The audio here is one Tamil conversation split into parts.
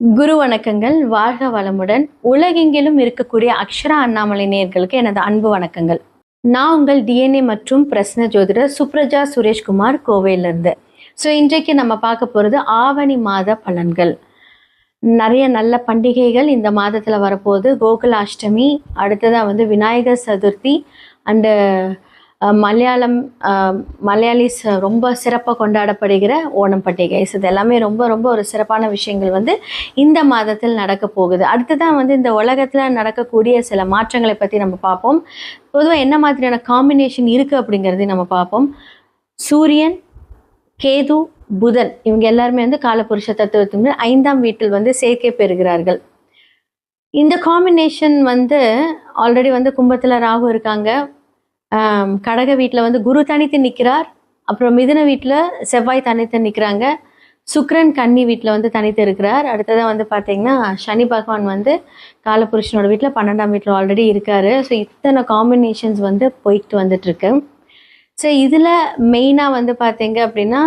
குரு வணக்கங்கள். வாழ்க வளமுடன். உலகெங்கிலும் இருக்கக்கூடிய அக்ஷரா அண்ணாமலை நேயர்களுக்கு எனது அன்பு வணக்கங்கள். நான் உங்கள் டிஎன்ஏ மற்றும் பிரஸ்ன ஜோதிடர் சுப்ரஜா சுரேஷ்குமார், கோவையிலிருந்து. இன்றைக்கு நம்ம பார்க்க போகிறது ஆவணி மாத பலன்கள். நிறைய நல்ல பண்டிகைகள் இந்த மாதத்தில் வரப்போகுது. கோகுலாஷ்டமி, அடுத்ததாக விநாயகர் சதுர்த்தி அண்டு மலையாளிஸ் ரொம்ப சிறப்பாக கொண்டாடப்படுகிற ஓணம் பண்டிகை. இது எல்லாமே ரொம்ப ரொம்ப ஒரு சிறப்பான விஷயங்கள் இந்த மாதத்தில் நடக்க போகுது. அடுத்ததான் இந்த உலகத்தில் நடக்கக்கூடிய சில மாற்றங்களை பற்றி நம்ம பார்ப்போம். பொதுவாக என்ன மாதிரியான காம்பினேஷன் இருக்குது அப்படிங்கிறதையும் நம்ம பார்ப்போம். சூரியன், கேது, புதன் இவங்க எல்லாருமே காலபுருஷ தத்துவத்தின் 5ஆம் வீட்டில் சேர்க்கை பெறுகிறார்கள். இந்த காம்பினேஷன் ஆல்ரெடி கும்பத்தில் ராகு இருக்காங்க. கடக வீட்டில் குரு தனித்து நிற்கிறார். அப்புறம் மிதுன வீட்டில் செவ்வாய் தனித்து நிற்கிறாங்க. சுக்கிரன் கன்னி வீட்டில் தனித்து இருக்கிறார். அடுத்ததாக பார்த்தீங்கன்னா சனி பகவான் காலபுருஷனோட வீட்டில் 12ஆம் வீட்டில் ஆல்ரெடி இருக்கார். இத்தனை காம்பினேஷன்ஸ் போயிட்டு வந்துட்டுருக்கு. இதில் மெயினாக பார்த்தீங்க அப்படின்னா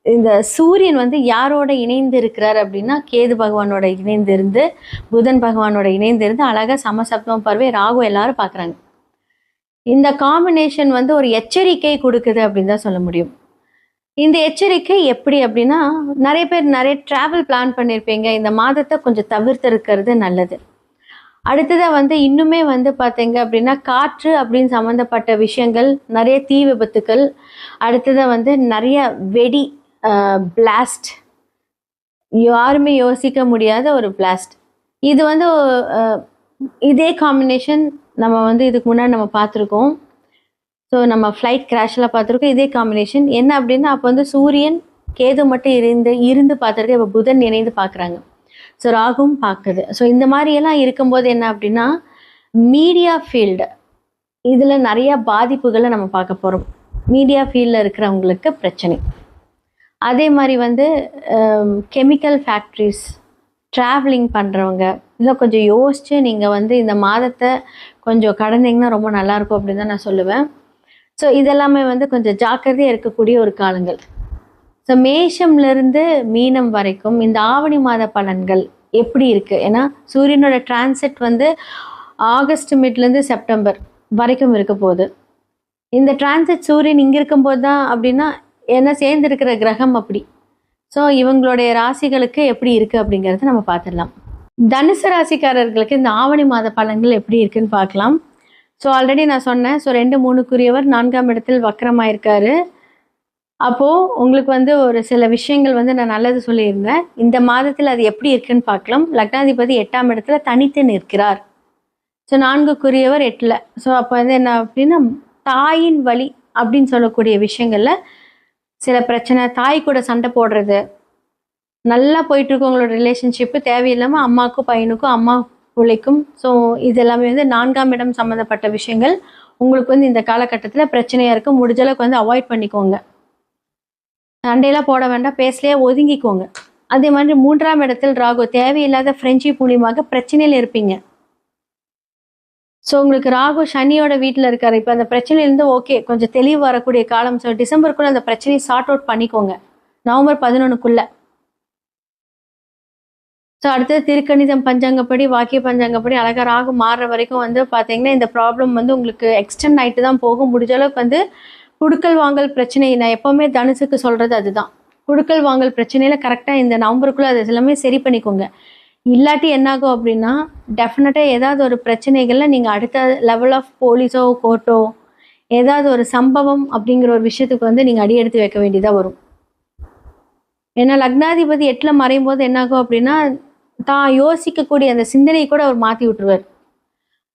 இந்த சூரியன் யாரோட இணைந்து இருக்கிறார் அப்படின்னா கேது பகவானோட இணைந்து இருந்து, புதன் பகவானோட இணைந்து இருந்து அழகாக சமசப்தம பார்வை ராகு எல்லாரும் பார்க்குறாங்க. இந்த காம்பினேஷன் ஒரு எச்சரிக்கை கொடுக்குது அப்படின்னு தான் சொல்ல முடியும். இந்த எச்சரிக்கை எப்படி அப்படின்னா, நிறைய பேர் நிறைய ட்ராவல் பிளான் பண்ணியிருப்பீங்க. இந்த மாதத்தை கொஞ்சம் தவிர்த்து இருக்கிறது நல்லது. அடுத்ததாக இன்னுமே பார்த்தீங்க அப்படின்னா காற்று அப்படின்னு சம்மந்தப்பட்ட விஷயங்கள், நிறைய தீ விபத்துக்கள், அடுத்ததாக நிறைய வெடி பிளாஸ்ட், யாருமே யோசிக்க முடியாத ஒரு பிளாஸ்ட். இது இதே காம்பினேஷன் நம்ம இதுக்கு முன்னாடி நம்ம பார்த்துருக்கோம். நம்ம ஃப்ளைட் கிராஷெலாம் பார்த்துருக்கோம். இதே காம்பினேஷன் என்ன அப்படின்னா, அப்போ சூரியன் கேது மட்டும் இருந்து பார்த்துருக்கு. இப்போ புதன் இணைந்து பார்க்குறாங்க. ராகுவும் பார்க்குது. இந்த மாதிரியெல்லாம் இருக்கும்போது என்ன அப்படின்னா, மீடியா ஃபீல்டு இதில் நிறையா பாதிப்புகளை நம்ம பார்க்க போகிறோம். மீடியா ஃபீல்டில் இருக்கிறவங்களுக்கு பிரச்சனை. அதே மாதிரி கெமிக்கல் ஃபேக்ட்ரிஸ், ட்ராவலிங் பண்ணுறவங்க இதெல்லாம் கொஞ்சம் யோசித்து நீங்கள் இந்த மாதத்தை கொஞ்சம் கடந்தீங்கன்னா ரொம்ப நல்லாயிருக்கும் அப்படின்னு தான் நான் சொல்லுவேன். இதெல்லாமே கொஞ்சம் ஜாக்கிரதையாக இருக்கக்கூடிய ஒரு காலங்கள். மேஷம்லேருந்து மீனம் வரைக்கும் இந்த ஆவணி மாத பலன்கள் எப்படி இருக்குது? ஏன்னா சூரியனோட டிரான்சிட் ஆகஸ்ட் மிட்லேருந்து செப்டம்பர் வரைக்கும் இருக்க போகுது. இந்த டிரான்சிட் சூரியன் இங்கே இருக்கும்போது தான் அப்படின்னா ஏன்னா சேர்ந்துருக்கிற கிரகம் அப்படி. இவங்களுடைய ராசிகளுக்கு எப்படி இருக்குது அப்படிங்கிறத நம்ம பார்த்துடலாம். தனுசு ராசிக்காரர்களுக்கு இந்த ஆவணி மாத பலன்கள் எப்படி இருக்குன்னு பார்க்கலாம். ஆல்ரெடி நான் சொன்னேன். 2, 3க்குரியவர் 4ஆம் இடத்தில் வக்கரமாயிருக்காரு. அப்போது உங்களுக்கு ஒரு சில விஷயங்கள் நான் நல்லது சொல்லியிருந்தேன். இந்த மாதத்தில் அது எப்படி இருக்குன்னு பார்க்கலாம். லக்னாதிபதி 8ஆம் இடத்துல தனித்து நிற்கிறார். 4க்குரியவர் 8ல். அப்போ என்ன அப்படின்னா தாயின் வழி அப்படின்னு சொல்லக்கூடிய விஷயங்களில் சில பிரச்சனை, தாய் கூட சண்டை போடுறது, நல்லா போயிட்டுருக்கு உங்களோட ரிலேஷன்ஷிப்பு, தேவையில்லாமல் அம்மாவுக்கும் பையனுக்கும், அம்மா பிள்ளைக்கும். இது எல்லாமே 4ஆம் இடம் சம்மந்தப்பட்ட விஷயங்கள் உங்களுக்கு இந்த காலகட்டத்தில் பிரச்சனையாக இருக்குது. முடிஞ்சளவுக்கு அவாய்ட் பண்ணிக்கோங்க. சண்டையெல்லாம் போட வேண்டாம், பேசலையே ஒதுங்கிக்கோங்க. அதே மாதிரி 3ஆம் இடத்தில் ராகு, தேவையில்லாத ஃப்ரெண்ட்ஷிப் மூலியமாக பிரச்சனையில் இருப்பீங்க. உங்களுக்கு ராகு சனியோட வீட்டில் இருக்காரு. இப்போ அந்த பிரச்சனையிலேருந்து ஓகே கொஞ்சம் தெளிவு வரக்கூடிய காலம். டிசம்பருக்குள்ளே அந்த பிரச்சனையை சார்ட் அவுட் பண்ணிக்கோங்க, நவம்பர் 11க்குள்ளே. அடுத்தது திருக்கணிதம் பஞ்சாங்கப்படி, வாக்கிய பஞ்சாங்கப்படி அழகாக ராகு மாறுற வரைக்கும் பார்த்தீங்கன்னா இந்த ப்ராப்ளம் உங்களுக்கு எக்ஸ்டெண்ட் ஆகிட்டு தான் போகும். முடிஞ்ச அளவுக்கு குடுக்கல் வாங்கல் பிரச்சனை, நான் எப்போவுமே தனுசுக்கு சொல்கிறது அதுதான். குடுக்கல் வாங்கல் பிரச்சனையில் கரெக்டாக இந்த நவம்பருக்குள்ளே அது எல்லாமே சரி பண்ணிக்கோங்க. இல்லாட்டி என்னாகும் அப்படின்னா டெஃபினட்டாக ஏதாவது ஒரு பிரச்சனைகளில் நீங்கள் அடுத்த லெவல் ஆஃப் போலீஸோ கோர்ட்டோ ஏதாவது ஒரு சம்பவம் அப்படிங்கிற ஒரு விஷயத்துக்கு நீங்கள் அடி எடுத்து வைக்க வேண்டியதாக வரும். ஏன்னா லக்னாதிபதி 8ல் மறையும் போது என்னாகும் அப்படின்னா தான் யோசிக்கக்கூடிய அந்த சிந்தனையை கூட அவர் மாற்றி விட்டுருவார்.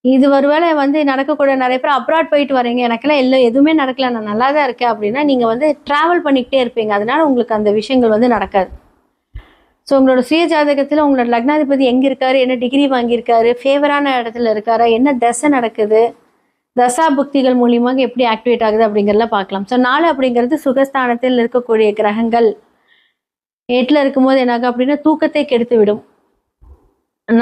இது ஒருவேளை நடக்கக்கூடிய நிறைய பேர் அப்ராட் போயிட்டு வரீங்க, எனக்கெல்லாம் எதுவுமே நடக்கல, நான் நல்லா தான் இருக்கேன் அப்படின்னா நீங்கள் ட்ராவல் பண்ணிக்கிட்டே இருப்பீங்க. அதனால உங்களுக்கு அந்த விஷயங்கள் நடக்காது. உங்களோட சுய ஜாதகத்தில் உங்களோட லக்னாதிபதி எங்கே இருக்காரு, என்ன டிகிரி வாங்கியிருக்காரு, ஃபேவரான இடத்துல இருக்காரா, என்ன தசை நடக்குது, தசா புக்திகள் மூலியமாக எப்படி ஆக்டிவேட் ஆகுது அப்படிங்கிறத பார்க்கலாம். 4 அப்படிங்கிறது சுகஸ்தானத்தில் இருக்கக்கூடிய கிரகங்கள். 8ல் இருக்கும்போது என்னாகும் அப்படின்னா தூக்கத்தை கெடுத்து விடும்.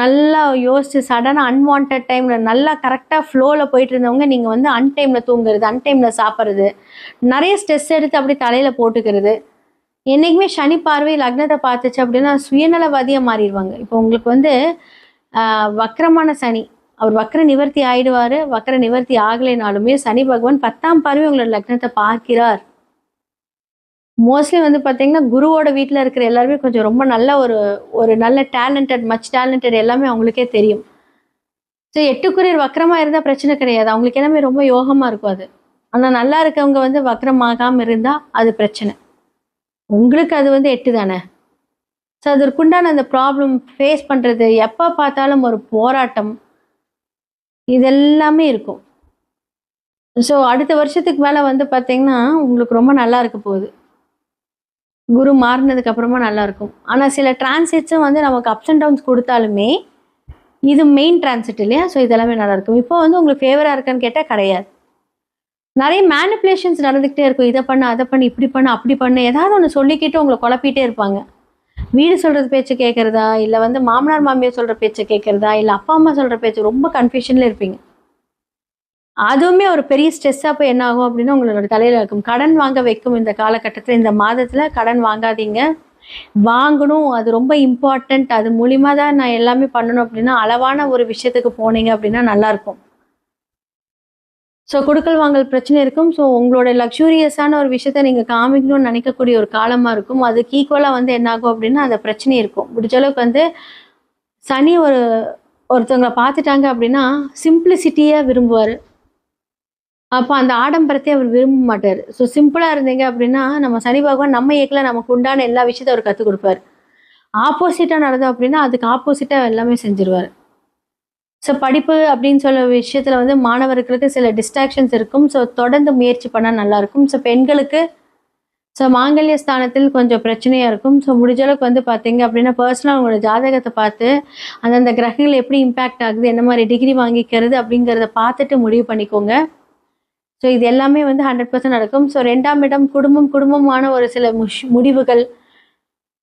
நல்லா யோசிச்சு சடனாக அன்வான்ட் டைமில் நல்லா கரெக்டாக ஃப்ளோவில் போயிட்டு இருந்தவங்க நீங்கள் அன்டைமில் தூங்குறது, அன்டைமில் சாப்பிட்றது, நிறைய ஸ்ட்ரெஸ் எடுத்து அப்படி தலையில் போட்டுக்கிறது, என்னைக்குமே சனி பார்வை லக்னத்தை பார்த்துச்சு அப்படின்னா சுயநலவாதியா மாறிடுவாங்க. இப்போ உங்களுக்கு வந்து வக்ரமான சனி, அவர் வக்ர நிவர்த்தி ஆயிடுவாரு. வக்ர நிவர்த்தி ஆகலைனாலுமே சனி பகவான் 10ஆம் பார்வை உங்களோட லக்னத்தை பார்க்கிறார். மோஸ்ட்லி வந்து பார்த்தீங்கன்னா, குருவோட வீட்ல இருக்கிற எல்லாருமே கொஞ்சம் ரொம்ப நல்ல ஒரு ஒரு நல்ல டேலண்டட், மச் டேலண்டட் எல்லாமே அவங்களுக்கே தெரியும். ஸோ 8 வக்ரமா இருந்தா பிரச்சனை கிடையாது. அவங்களுக்கு எல்லாமே ரொம்ப யோகமா இருக்கும் அது. ஆனா நல்லா இருக்கவங்க வந்து வக்ரமாகாம இருந்தா அது பிரச்சனை. உங்களுக்கு அது வந்து 8 தானே. ஸோ அதற்குண்டான அந்த ப்ராப்ளம் ஃபேஸ் பண்றது, எப்ப பார்த்தாலும் ஒரு போராட்டம், இதெல்லாமே இருக்கும். ஸோ அடுத்த வருஷத்துக்கு மேல வந்து பார்த்தீங்கன்னா, உங்களுக்கு ரொம்ப நல்லா இருக்க போகுது. குரு மாறுனதுக்கு அப்புறமா நல்லா இருக்கும். ஆனா சில டிரான்சிட்ஸும் வந்து நமக்கு அப்ஸ் அண்ட் டவுன்ஸ் குடுத்தாலுமே, இது மெயின் டிரான்சிட் இல்லையா? ஸோ இதெல்லாமே நல்லா இருக்கும். இப்போ வந்து உங்களுக்கு ஃபேவரா இருக்கான்னு கேட்டா கிடையாது. நெறைய மேனிபுலேஷன்ஸ் நடந்துகிட்டே இருக்கும். இத பண்ணு, அத பண்ணு, இப்படி பண்ணு, அப்படி பண்ணு. ஏதாவது ஒண்ணு சொல்லிக்கிட்டு உங்கள குழப்பிட்டே இருப்பாங்க. வீடு சொல்றது பேச்ச கேட்கிறதா, இல்ல வந்து மாமனார், மாமியார் சொல்ற பேச்ச கேட்கிறதா, இல்ல அப்பா, அம்மா சொல்ற பேச்சு ரொம்ப கன்ஃப்யூஷன்ல இருப்பீங்க. அதுவுமே ஒரு பெரிய ஸ்ட்ரெஸ்ஸா போய் என்ன ஆகும் அப்படின்னா, உங்களோட தலையில இருக்கும். கடன் வாங்க வைக்கும் இந்த காலகட்டத்தில, இந்த மாதத்தில கடன் வாங்காதீங்க. வாங்கணும். அது ரொம்ப இம்பார்ட்டன்ட். அது மூலியமா தான் நான் எல்லாமே பண்ணணும் அப்படின்னா, அளவான ஒரு விஷயத்துக்கு போனீங்க அப்படின்னா நல்லாருக்கும். ஸோ குடுக்கல் வாங்கல் பிரச்சனை இருக்கும். ஸோ உங்களோட லக்ஸூரியஸான ஒரு விஷயத்த நீங்க காமிக்கணும்னு நினைக்கக்கூடிய ஒரு காலமா இருக்கும். அதுக்கு ஈக்குவலா வந்து என்ன ஆகும் அப்படின்னா, அந்த பிரச்சனை இருக்கும். முடிஞ்ச அளவுக்கு வந்து சனி ஒருத்தவங்கள பார்த்துட்டாங்க அப்படின்னா, சிம்ப்ளிசிட்டிய விரும்புவாரு. அப்ப அந்த ஆடம்பரத்தை அவர் விரும்ப மாட்டாரு. ஸோ சிம்பிளா இருந்தீங்க அப்படின்னா, நம்ம சனி பகவான் நம்ம இயக்குல நமக்கு உண்டான எல்லா விஷயத்தையும் அவர் கத்துக் குடுப்பாரு. ஆப்போசிட்டா நடந்தோம் அப்படின்னா, அதுக்கு ஆப்போசிட்டா எல்லாமே செஞ்சுருவாரு. ஸோ படிப்பு அப்படின்னு சொல்ல விஷயத்துல வந்து மாணவர்களுக்கு சில டிஸ்ட்ராக்ஷன்ஸ் இருக்கும். ஸோ தொடர்ந்து முயற்சி பண்ணா நல்லாயிருக்கும். ஸோ பெண்களுக்கு மாங்கல்ய ஸ்தானத்தில் கொஞ்சம் பிரச்சனையா இருக்கும். ஸோ முடிஞ்ச அளவுக்கு வந்து பார்த்தீங்க அப்படின்னா, பர்சனலா உங்களோட ஜாதகத்த பார்த்து, அந்தந்த கிரகங்கள் எப்படி இம்பேக்ட் ஆகுது, என்ன மாரி டிகிரி வாங்கிக்கிறது அப்படிங்கிறத பார்த்துட்டு முடிவு பண்ணிக்கோங்க. ஸோ இது எல்லாமே வந்து 100% நடக்கும். ஸோ 2ஆம் இடம் குடும்பமான ஒரு சில முடிவுகள்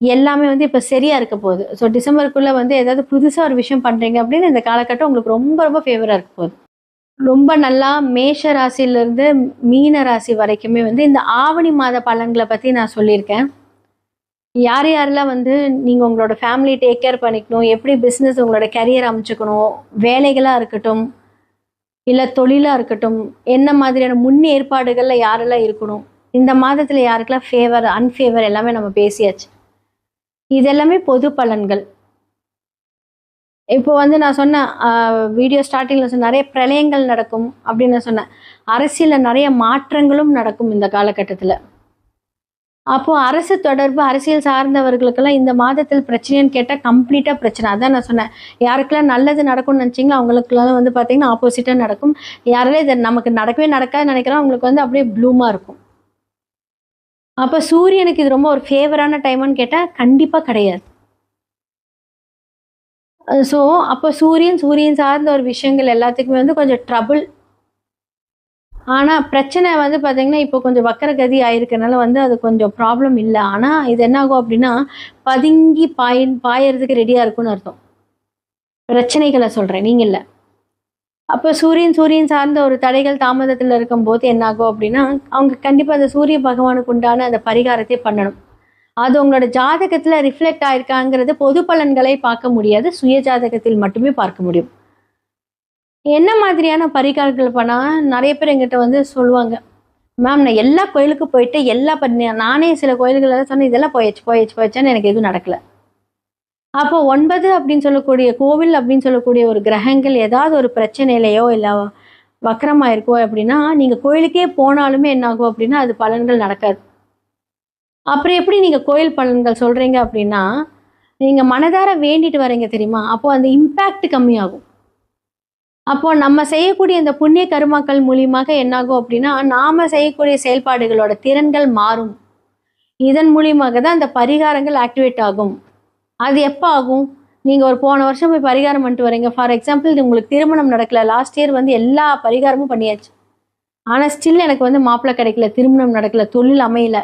எல்லாமே வந்து இப்ப சரியா இருக்க போகுது. ஸோ டிசம்பருக்குள்ள வந்து ஏதாவது புதுசா ஒரு விஷயம் பண்றீங்க அப்படின்னு இந்த காலகட்டம் உங்களுக்கு ரொம்ப ரொம்ப ஃபேவரா இருக்க போகுது. ரொம்ப நல்லா மேஷ ராசியிலிருந்து மீன ராசி வரைக்குமே வந்து இந்த ஆவணி மாத பலன்கள பத்தி நான் சொல்லியிருக்கேன். யார் யாரெல்லாம் வந்து நீங்க உங்களோட ஃபேமிலி டேக் கேர் பண்ணிக்கணும், எப்படி பிசினஸ் உங்களோட கரியர் அமைச்சுக்கணும், வேலைகளா இருக்கட்டும், இல்ல தொழிலா இருக்கட்டும், என்ன மாதிரியான முன்னேற்பாடுகள்ல யாரெல்லாம் இருக்கணும், இந்த மாதத்துல யாருக்கெல்லாம் ஃபேவர், அன்ஃபேவர் எல்லாமே நம்ம பேசியாச்சு. இது எல்லாமே பொது பலன்கள். இப்போ வந்து நான் சொன்னேன் வீடியோ ஸ்டார்ட்டிங்ல சொன்னேன் நெறைய பிரளயங்கள் நடக்கும் அப்படின்னு நான் சொன்னேன். அரசியல்ல நெறைய மாற்றங்களும் நடக்கும் இந்த காலகட்டத்தில. அப்போ அரசு தொடர்பு, அரசியல் சார்ந்தவர்களுக்கெல்லாம் இந்த மாதத்தில் பிரச்சனைன்னு கேட்டா கம்ப்ளீட்டா பிரச்சனை. அதான் நான் சொன்னேன். யாருக்கெல்லாம் நல்லது நடக்கும்னு நினைச்சீங்களோ அவங்களுக்கெல்லாம் வந்து பார்த்தீங்கன்னா, ஆப்போசிட்டா நடக்கும். யாரெல்லாம் இது நமக்கு நடக்கவே நடக்காதுன்னு நினைக்கிறோம், அவங்களுக்கு வந்து அப்படியே ப்ளூமா இருக்கும். அப்ப சூரியனுக்கு இது ரொம்ப ஒரு ஃபேவரான டைமான்னு கேட்டா கண்டிப்பா கிடையாது. ஸோ அப்போ சூரியன் சார்ந்த ஒரு விஷயங்கள் எல்லாத்துக்குமே வந்து கொஞ்சம் ட்ரபுள். ஆனா பிரச்சனை வந்து பார்த்தீங்கன்னா, இப்போ கொஞ்சம் வக்கரகதி ஆயிருக்கனால வந்து அது கொஞ்சம் ப்ராப்ளம் இல்ல. ஆனா இது என்ன ஆகும் அப்டின்னா, பதுங்கி பாயறதுக்கு ரெடியா இருக்கும்னு அர்த்தம். பிரச்சனைகள சொல்றேன், நீங்க இல்ல. அப்ப சூரியன் சார்ந்த ஒரு தடைகள் தாமதத்துல இருக்கும்போது என்ன ஆகும் அப்டின்னா, அவங்க கண்டிப்பா அந்த சூரிய பகவானுக்கு உண்டான அந்த பரிகாரத்தை பண்ணணும். அது உங்களோட ஜாதகத்துல ரிஃப்ளெக்ட் ஆயிருக்காங்கிறது பொது பலன்களை பார்க்க முடியாது. சுய ஜாதகத்தில் மட்டுமே பார்க்க முடியும். என்ன மாதிரியான பரிகாரங்கள் பண்ணா நெறைய பேர் என்கிட்ட வந்து சொல்லுவாங்க. மேம் நான் எல்லா கோயிலுக்கும் போயிட்டு நானே சில கோயில்கள்லாம் சொன்னேன், இதெல்லாம் போயாச்சுன்னு எனக்கு எதுவும் நடக்கல. அப்போ 9 அப்படின்னு சொல்லக்கூடிய கோவில் அப்படின்னு சொல்லக்கூடிய ஒரு கிரகங்கள் ஏதாவது ஒரு பிரச்சனையிலயோ, இல்ல வக்ரமாயிருக்கோ அப்படின்னா, நீங்க கோயிலுக்கே போனாலுமே என்ன ஆகும் அப்படின்னா, அது பலன்கள் நடக்காது. அப்புறம் எப்படி நீங்க கோயில் பலன்கள் சொல்றீங்க அப்படின்னா, நீங்க மனதார வேண்டிட்டு வரீங்க தெரியுமா? அப்போ அந்த இம்பாக்ட் கம்மியாகும். அப்போ நம்ம செய்யக்கூடிய இந்த புண்ணிய கருமாக்கள் மூலியமாக என்னாகும் அப்படின்னா, நாம செய்யக்கூடிய செயல்பாடுகளோட திறன்கள் மாறும். இதன் மூலியமாக தான் அந்த பரிகாரங்கள் ஆக்டிவேட் ஆகும். அது எப்ப ஆகும்? நீங்க ஒரு போன வருஷம் போய் பரிகாரம் பண்ணிட்டு வரீங்க. ஃபார் எக்ஸாம்பிள் உங்களுக்கு திருமணம் நடக்கல. லாஸ்ட் இயர் வந்து எல்லா பரிகாரமும் பண்ணியாச்சு. ஆனா ஸ்டில் எனக்கு வந்து மாப்பிள்ளை கிடைக்கல, திருமணம் நடக்கல, தொழில் அமையல,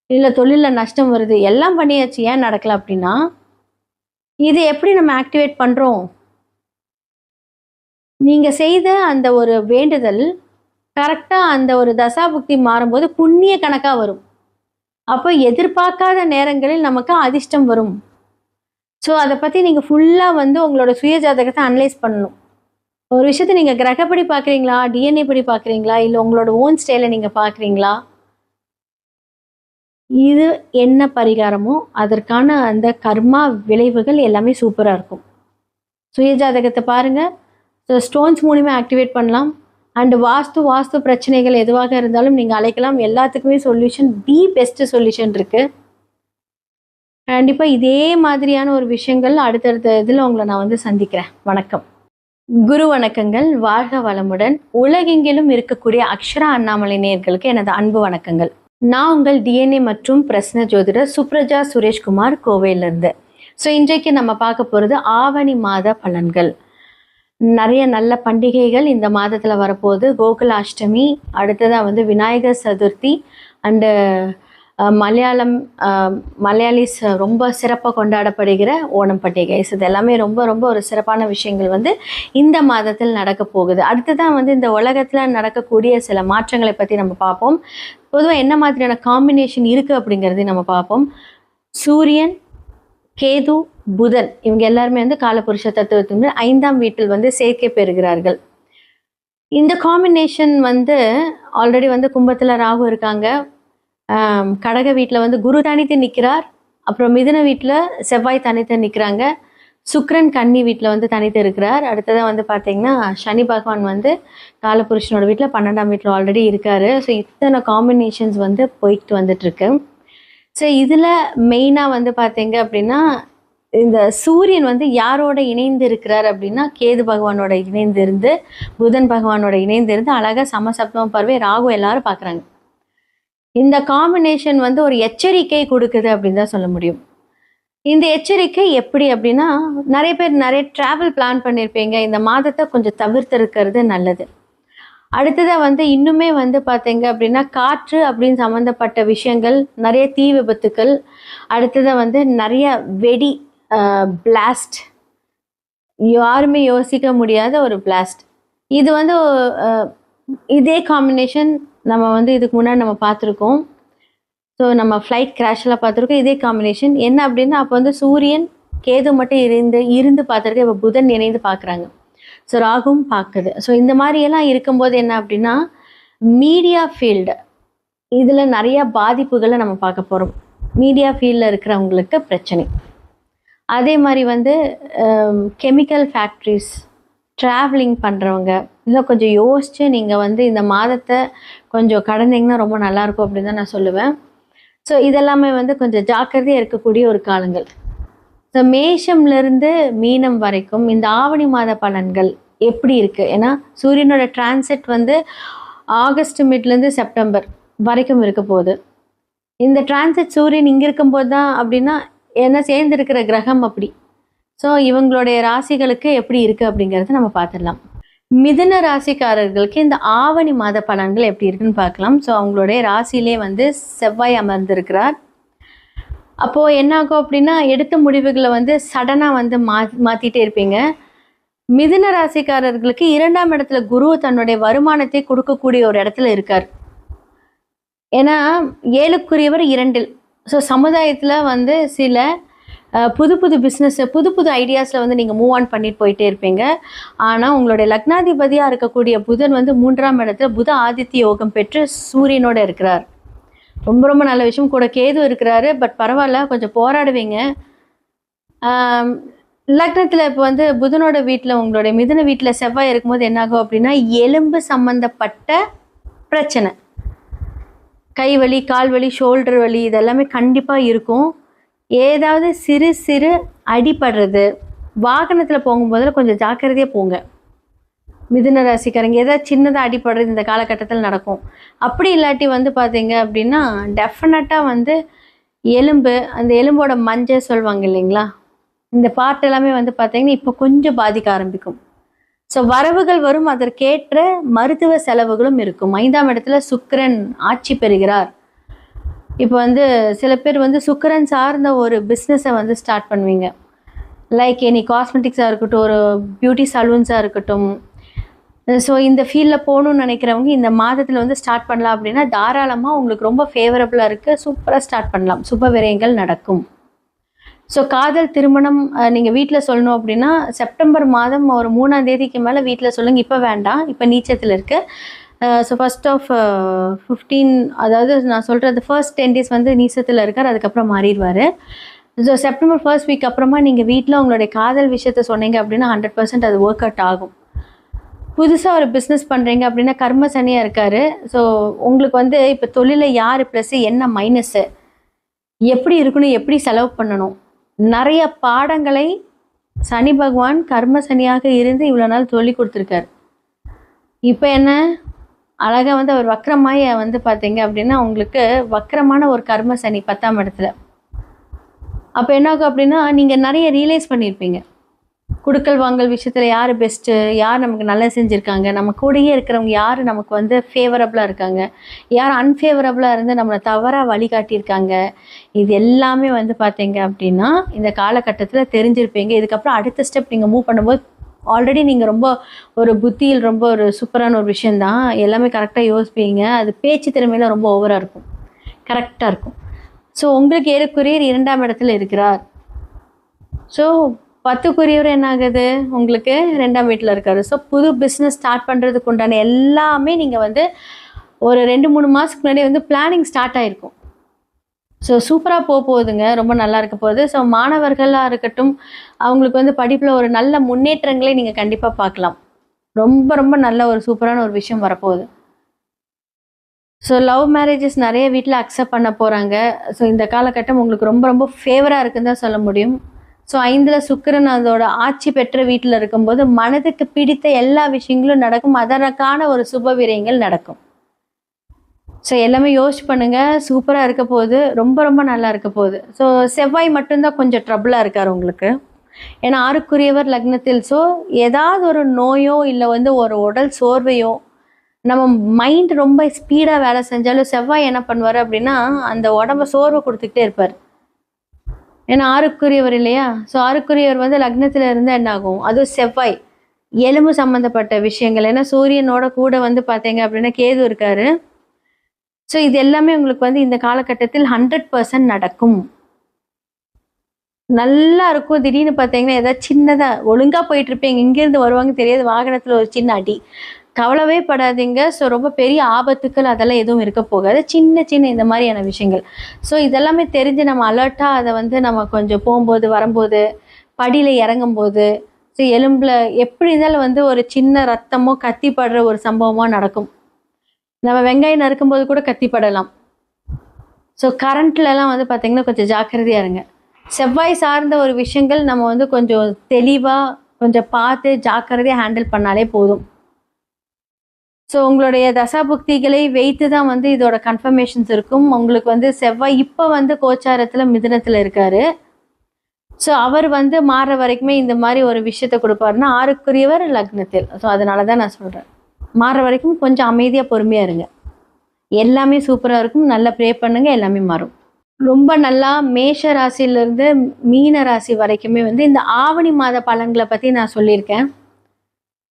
இல்ல தொழில்ல நஷ்டம் வருது. எல்லாம் பண்ணியாச்சு. ஏன் நடக்கல அப்படின்னா, இது எப்படி நம்ம ஆக்டிவேட் பண்றோம்? நீங்க செய்த அந்த ஒரு வேண்டுதல் கரெக்ட்டா அந்த ஒரு தசாபுக்தி மாறும்போது புண்ணிய கணக்கா வரும். அப்போ எதிர்பார்க்காத நேரங்களில் நமக்கு அதிர்ஷ்டம் வரும். ஸோ அதை பற்றி நீங்கள் ஃபுல்லாக வந்து உங்களோட சுய ஜாதகத்தை அனலைஸ் பண்ணணும். ஒரு விஷயத்தை நீங்கள் கிரகப்படி பார்க்குறீங்களா, டிஎன்ஏ படி பார்க்குறீங்களா, இல்லை உங்களோட ஓன் ஸ்டைலை நீங்கள் பார்க்குறீங்களா, இது என்ன பரிகாரமோ அதற்கான அந்த கர்மா விளைவுகள் எல்லாமே சூப்பராக இருக்கும். சுய ஜாதகத்தை பாருங்கள். ஸோ ஸ்டோன்ஸ் மூலிமா ஆக்டிவேட் பண்ணலாம். அண்டு வாஸ்து பிரச்சனைகள் எதுவாக இருந்தாலும் நீங்கள் அழைக்கலாம். எல்லாத்துக்குமே சொல்யூஷன், தி பெஸ்ட் சொல்யூஷன் இருக்குது. கண்டிப்பாக இதே மாதிரியான ஒரு விஷயங்கள் அடுத்தடுத்த இதில் உங்களை நான் வந்து சந்திக்கிறேன். வணக்கம். குரு வணக்கங்கள். வாழ்க வளமுடன். உலகெங்கிலும் இருக்கக்கூடிய அக்ஷரா அண்ணாமலை நேயர்களுக்கு எனது அன்பு வணக்கங்கள். நான் உங்கள் டிஎன்ஏ மற்றும் பிரஸ்ன ஜோதிடர் சுப்ரஜா சுரேஷ்குமார், கோவையிலிருந்து. ஸோ இன்றைக்கு நம்ம பார்க்க போகிறது ஆவணி மாத பலன்கள். நிறைய நல்ல பண்டிகைகள் இந்த மாதத்தில் வரப்போகுது. கோகுலாஷ்டமி, அடுத்ததாக வந்து விநாயகர் சதுர்த்தி, அண்டு மலையாளிஸ் ரொம்ப சிறப்பாக கொண்டாடப்படுகிற ஓணம் பண்டிகை. இது எல்லாமே ரொம்ப ரொம்ப ஒரு சிறப்பான விஷயங்கள் வந்து இந்த மாதத்தில் நடக்க போகுது. அடுத்ததான் வந்து இந்த உலகத்தில் நடக்கக்கூடிய சில மாற்றங்களை பற்றி நம்ம பார்ப்போம். பொதுவாக என்ன மாதிரியான காம்பினேஷன் இருக்குது அப்படிங்கிறதையும் நம்ம பார்ப்போம். சூரியன், கேது, புதன் இவங்க எல்லாருமே வந்து காலபுருஷ தத்துவத்தின் 5ஆம் வீட்டில் வந்து சேர்க்கை பெறுகிறார்கள். இந்த காம்பினேஷன் வந்து ஆல்ரெடி வந்து கும்பத்தில் ராகு இருக்காங்க, கடக வீட்டில் வந்து குரு தனித்து நிற்கிறார், அப்புறம் மிதுன வீட்டில் செவ்வாய் தனித்து நிற்கிறாங்க, சுக்கிரன் கன்னி வீட்டில் வந்து தனித்து இருக்கிறார். அடுத்ததாக வந்து பார்த்திங்கன்னா சனி பகவான் வந்து காலபுருஷனோட வீட்டில் 12ஆம் வீட்டில் ஆல்ரெடி இருக்கார். ஸோ இத்தனை காம்பினேஷன்ஸ் வந்து போயிட்டு வந்துட்டுருக்கு. ஸோ இதில் மெயினாக வந்து பார்த்தீங்க அப்படின்னா இந்த சூரியன் வந்து யாரோட இணைந்து இருக்கிறார் அப்படின்னா கேது பகவானோட இணைந்திருந்து, புதன் பகவானோட இணைந்திருந்து அழகாக சமசப்தம பார்வை ராகு எல்லாரும் பார்க்குறாங்க. இந்த காம்பினேஷன் வந்து ஒரு எச்சரிக்கை கொடுக்குது அப்படின்னு தான் சொல்ல முடியும். இந்த எச்சரிக்கை எப்படி அப்படின்னா, நிறைய பேர் நிறைய ட்ராவல் பிளான் பண்ணியிருப்பீங்க. இந்த மாதத்தை கொஞ்சம் தவிர்த்திருக்கிறது நல்லது. அடுத்ததாக வந்து இன்னுமே வந்து பார்த்தீங்க அப்படின்னா காற்று அப்படின்னு சம்மந்தப்பட்ட விஷயங்கள், நிறைய தீ விபத்துக்கள், அடுத்ததாக வந்து நிறைய வெடி பிளாஸ்ட், யாருமே யோசிக்க முடியாத ஒரு பிளாஸ்ட். இது வந்து இதே காம்பினேஷன் நம்ம வந்து இதுக்கு முன்னாடி நம்ம பார்த்துருக்கோம். ஸோ நம்ம ஃப்ளைட் கிராஷெலாம் பார்த்துருக்கோம். இதே காம்பினேஷன் என்ன அப்படின்னா, அப்போ வந்து சூரியன் கேது மட்டும் இருந்து பார்த்துருக்கு, இப்போ புதன் இணைந்து பார்க்குறாங்க. ஸோ ராகுவும் பார்க்குது. ஸோ இந்த மாதிரியெல்லாம் இருக்கும்போது என்ன அப்படின்னா, மீடியா ஃபீல்டு இதில் நிறைய பாதிப்புகளை நம்ம பார்க்க போகிறோம். மீடியா ஃபீல்டில் இருக்கிறவங்களுக்கு பிரச்சனை. அதே மாதிரி வந்து கெமிக்கல் ஃபேக்ட்ரிஸ், ட்ராவலிங் பண்ணுறவங்க இதெல்லாம் கொஞ்சம் யோசித்து நீங்கள் வந்து இந்த மாதத்தை கொஞ்சம் கடந்தீங்கன்னா ரொம்ப நல்லாயிருக்கும் அப்படின்னு தான் நான் சொல்லுவேன். ஸோ இதெல்லாமே வந்து கொஞ்சம் ஜாக்கிரதையாக இருக்கக்கூடிய ஒரு காலங்கள். ஸோ மேஷம்லேருந்து மீனம் வரைக்கும் இந்த ஆவணி மாத பலன்கள் எப்படி இருக்குது? ஏன்னா சூரியனோட டிரான்சிட் வந்து ஆகஸ்ட் மிட்லேருந்து செப்டம்பர் வரைக்கும் இருக்க போகுது. இந்த டிரான்சிட் சூரியன் இங்கே இருக்கும்போது தான் அப்படின்னா ஏன்னா சேர்ந்துருக்கிற கிரகம் அப்படி. ஸோ இவங்களுடைய ராசிகளுக்கு எப்படி இருக்குது அப்படிங்கிறத நம்ம பார்த்துடலாம். மிதுன ராசிக்காரர்களுக்கு இந்த ஆவணி மாத பலன்கள் எப்படி இருக்குன்னு பார்க்கலாம். ஸோ அவங்களுடைய ராசியிலே வந்து செவ்வாய் அமர்ந்திருக்கிறார். அப்போது என்னாகும் அப்படின்னா, எடுத்த முடிவுகளை வந்து சடனாக வந்து மாற்றிட்டே இருப்பீங்க. மிதுன ராசிக்காரர்களுக்கு 2ஆம் இடத்துல குரு தன்னுடைய வருமானத்தை கொடுக்கக்கூடிய ஒரு இடத்துல இருக்கார். ஏன்னா 7க்குரியவர் 2. ஸோ சமுதாயத்தில் வந்து சில புது புது பிஸ்னஸ், புது புது ஐடியாஸில் வந்து நீங்கள் மூவ் ஆன் பண்ணிட்டு போயிட்டே இருப்பீங்க. ஆனால் உங்களுடைய லக்னாதிபதியாக இருக்கக்கூடிய புதன் வந்து 3ஆம் இடத்துல புத ஆதித்ய யோகம் பெற்று சூரியனோடு இருக்கிறார். ரொம்ப ரொம்ப நல்ல விஷயம். கூட கேது இருக்கிறாரு. பட் பரவாயில்ல, கொஞ்சம் போராடுவீங்க. லக்னத்தில் இப்போ வந்து புதனோட வீட்டில், உங்களுடைய மிதுன வீட்டில் செவ்வாய் இருக்கும்போது என்னாகும் அப்படின்னா, எலும்பு சம்மந்தப்பட்ட பிரச்சனை, கை வலி, கால் வலி, ஷோல்டர் வலி இதெல்லாமே கண்டிப்பாக இருக்கும். ஏதாவது சிறு சிறு அடிபடுறது, வாகனத்தில் போகும்போதில் கொஞ்சம் ஜாக்கிரதையாக போங்க. மிதுன ராசிக்காரங்க ஏதாவது சின்னதாக அடிபடுறது இந்த காலகட்டத்தில் நடக்கும். அப்படி இல்லாட்டி வந்து பார்த்தீங்க அப்படின்னா டெஃபினட்டாக வந்து எலும்பு, அந்த எலும்போட மஞ்சள் சொல்லுவாங்க இல்லைங்களா, இந்த பார்ட் எல்லாமே வந்து பார்த்தீங்கன்னா இப்போ கொஞ்சம் பாதிக்க ஆரம்பிக்கும். ஸோ வரவுகள் வரும், அதற்கேற்ற மருத்துவ செலவுகளும் இருக்கும். 5ஆம் இடத்துல சுக்கிரன் ஆட்சி பெறுகிறார். இப்போ வந்து சில பேர் வந்து சுக்கிரன் சார்ந்த ஒரு பிஸ்னஸை வந்து ஸ்டார்ட் பண்ணுவீங்க. லைக் எனி காஸ்மெட்டிக்ஸாக இருக்கட்டும், ஒரு பியூட்டி சலூன்ஸாக இருக்கட்டும், ஸோ இந்த ஃபீல்டில் போகணுன்னு நினைக்கிறவங்க இந்த மாதத்தில் வந்து ஸ்டார்ட் பண்ணலாம் அப்படின்னா தாராளமாக உங்களுக்கு ரொம்ப ஃபேவரபுளாக இருக்குது. சூப்பராக ஸ்டார்ட் பண்ணலாம். சுப விரயங்கள் நடக்கும். ஸோ காதல் திருமணம் நீங்கள் வீட்டில் சொல்லணும் அப்படின்னா செப்டம்பர் மாதம் ஒரு 3ஆம் தேதிக்கு மேலே வீட்டில் சொல்லுங்கள். இப்போ வேண்டாம், இப்போ நீச்சத்தில் இருக்குது. ஸோ ஃபர்ஸ்ட் ஆஃப் 15, அதாவது நான் சொல்கிறது ஃபர்ஸ்ட் 10 days வந்து நீச்சத்தில் இருக்கார், அதுக்கப்புறம் மாறிடுவார். ஸோ செப்டம்பர் ஃபர்ஸ்ட் வீக் அப்புறமா நீங்கள் வீட்டில் உங்களுடைய காதல் விஷயத்த சொன்னீங்க அப்படின்னா 100% அது ஒர்க் அவுட் ஆகும். புதுசாக ஒரு பிஸ்னஸ் பண்ணுறீங்க அப்படின்னா கர்ம சனியாக இருக்கார். ஸோ உங்களுக்கு வந்து இப்போ தொழிலில் யார் ப்ளஸ்ஸு என்ன மைனஸ்ஸு, எப்படி இருக்கணும், எப்படி செலவு பண்ணணும், நிறைய பாடங்களை சனி பகவான் கர்ம சனியாக இருந்து இவ்வளோ நாள் சொல்லி கொடுத்துருக்காரு. இப்போ என்ன அழகாக வந்து அவர் வக்ரமாய் வந்து பார்த்தீங்க அப்படின்னா உங்களுக்கு வக்ரமான ஒரு கர்ம சனி 10ஆம் இடத்துல. அப்போ என்னாகும் அப்படின்னா நீங்கள் நிறைய ரியலைஸ் பண்ணியிருப்பீங்க. குடுக்கல் வாங்கல் விஷயத்தில் யார் பெஸ்ட்டு, யார் நமக்கு நல்லா செஞ்சுருக்காங்க, நம்ம கூடயே இருக்கிறவங்க யார் நமக்கு வந்து ஃபேவரபுளாக இருக்காங்க, யார் அன்ஃபேவரபுளாக இருந்து நம்மளை தவறாக வழிகாட்டியிருக்காங்க, இது எல்லாமே வந்து பார்த்தீங்க அப்படின்னா இந்த காலகட்டத்தில் தெரிஞ்சிருப்பீங்க. இதுக்கப்புறம் அடுத்த ஸ்டெப் நீங்கள் மூவ் பண்ணும்போது ஆல்ரெடி நீங்கள் ரொம்ப ஒரு புத்தியில் ரொம்ப ஒரு சூப்பரான ஒரு விஷயந்தான். எல்லாமே கரெக்டாக யோசிப்பீங்க. அது பேச்சு திறமையில் ரொம்ப ஓவராக இருக்கும், கரெக்டாக இருக்கும். ஸோ உங்களுக்கு ஏறக்குரியர் 2ஆம் இடத்துல இருக்கிறார். ஸோ 10க்குரியவர் என்ன ஆகுது, உங்களுக்கு 2ஆம் வீட்டில் இருக்காரு. ஸோ புது பிஸ்னஸ் ஸ்டார்ட் பண்ணுறதுக்கு உண்டான எல்லாமே நீங்கள் வந்து ஒரு 2-3 மாதத்துக்கு முன்னாடி வந்து பிளானிங் ஸ்டார்ட் ஆகிருக்கும். ஸோ சூப்பராக போகுதுங்க, ரொம்ப நல்லா இருக்க போகுது. ஸோ மாணவர்களாக இருக்கட்டும், அவங்களுக்கு வந்து படிப்பில் ஒரு நல்ல முன்னேற்றங்களை நீங்கள் கண்டிப்பாக பார்க்கலாம். ரொம்ப ரொம்ப நல்ல ஒரு சூப்பரான ஒரு விஷயம் வரப்போகுது. ஸோ லவ் மேரேஜஸ் நிறைய வீட்டில் அக்செப்ட் பண்ண போகிறாங்க. ஸோ இந்த காலகட்டம் உங்களுக்கு ரொம்ப ரொம்ப ஃபேவராக இருக்குன்னு தான் சொல்ல முடியும். ஸோ 5ல் சுக்கிரன் அதோட ஆட்சி பெற்ற வீட்டில் இருக்கும்போது மனதுக்கு பிடித்த எல்லா விஷயங்களும் நடக்கும். அதற்கான ஒரு சுப விரயங்கள் நடக்கும். ஸோ எல்லாமே யோசிச்சு பண்ணுங்கள். சூப்பராக இருக்க போகுது, ரொம்ப ரொம்ப நல்லா இருக்க போகுது. ஸோ செவ்வாய் மட்டும்தான் கொஞ்சம் ட்ரபிளாக இருக்கார் உங்களுக்கு. ஏன்னா 6க்குரியவர் லக்னத்தில். ஸோ ஏதாவது ஒரு நோயோ இல்லை வந்து ஒரு உடல் சோர்வையோ, நம்ம மைண்ட் ரொம்ப ஸ்பீடாக வேலை செஞ்சாலும் செவ்வாய் என்ன பண்ணுவார் அப்படின்னா அந்த உடம்ப சோர்வை கொடுத்துக்கிட்டே இருப்பார். ஏன்னா 6க்குரியவர் இல்லையா. ஸோ 6க்குரியவர் வந்து லக்னத்தில் இருந்தால் என்ன ஆகும், அதுவும் செவ்வாய் எலும்பு சம்மந்தப்பட்ட விஷயங்கள். ஏன்னா சூரியனோட கூட வந்து பார்த்தீங்க அப்படின்னா கேது இருக்காரு. ஸோ இது எல்லாமே உங்களுக்கு வந்து இந்த காலகட்டத்தில் 100% நடக்கும். நல்லா இருக்கும். திடீர்னு பார்த்தீங்கன்னா ஏதாவது சின்னதாக ஒழுங்காக போயிட்டுருப்பீங்க, இங்கேருந்து வருவாங்க தெரியாது, வாகனத்தில் ஒரு சின்ன அடி. கவலைவே படாதீங்க. ஸோ ரொம்ப பெரிய ஆபத்துக்கள் அதெல்லாம் எதுவும் இருக்க போகாது. சின்ன சின்ன இந்த மாதிரியான விஷயங்கள். ஸோ இதெல்லாமே தெரிஞ்சு நம்ம அலர்ட்டாக அதை வந்து நம்ம கொஞ்சம் போகும்போது வரும்போது படியில் இறங்கும்போது ஸோ எலும்பில் எப்படி இருந்தாலும் வந்து ஒரு சின்ன ரத்தமோ கத்திப்படுற ஒரு சம்பவமாக நடக்கும். நம்ம வெங்காயம் நறுக்கும்போது கூட கத்திப்படலாம். ஸோ கரண்ட்லலாம் வந்து பார்த்திங்கன்னா கொஞ்சம் ஜாக்கிரதையாக இருங்க. செவ்வாய் சார்ந்த ஒரு விஷயங்கள் நம்ம வந்து கொஞ்சம் தெளிவாக கொஞ்சம் பார்த்து ஜாக்கிரதையாக ஹேண்டில் பண்ணாலே போதும். ஸோ உங்களுடைய தசாபுக்திகளை வைத்து தான் வந்து இதோட கன்ஃபர்மேஷன்ஸ் இருக்கும். உங்களுக்கு வந்து செவ்வாய் இப்போ வந்து கோச்சாரத்தில் மிதுனத்தில் இருக்கார். ஸோ அவர் வந்து மாறுற வரைக்குமே இந்த மாதிரி ஒரு விஷயத்தை கொடுப்பாருன்னா 6க்குரியவர் லக்னத்தில். ஸோ அதனால தான் நான் சொல்கிறேன், மாறுற வரைக்கும் கொஞ்சம் அமைதியாக பொறுமையாக இருங்க. எல்லாமே சூப்பராக இருக்கும். நல்லா ப்ரே பண்ணுங்கள், எல்லாமே மாறும். ரொம்ப நல்லா மேஷ ராசியிலேருந்து மீன ராசி வரைக்குமே வந்து இந்த ஆவணி மாத பலன்களை பற்றி நான் சொல்லியிருக்கேன்.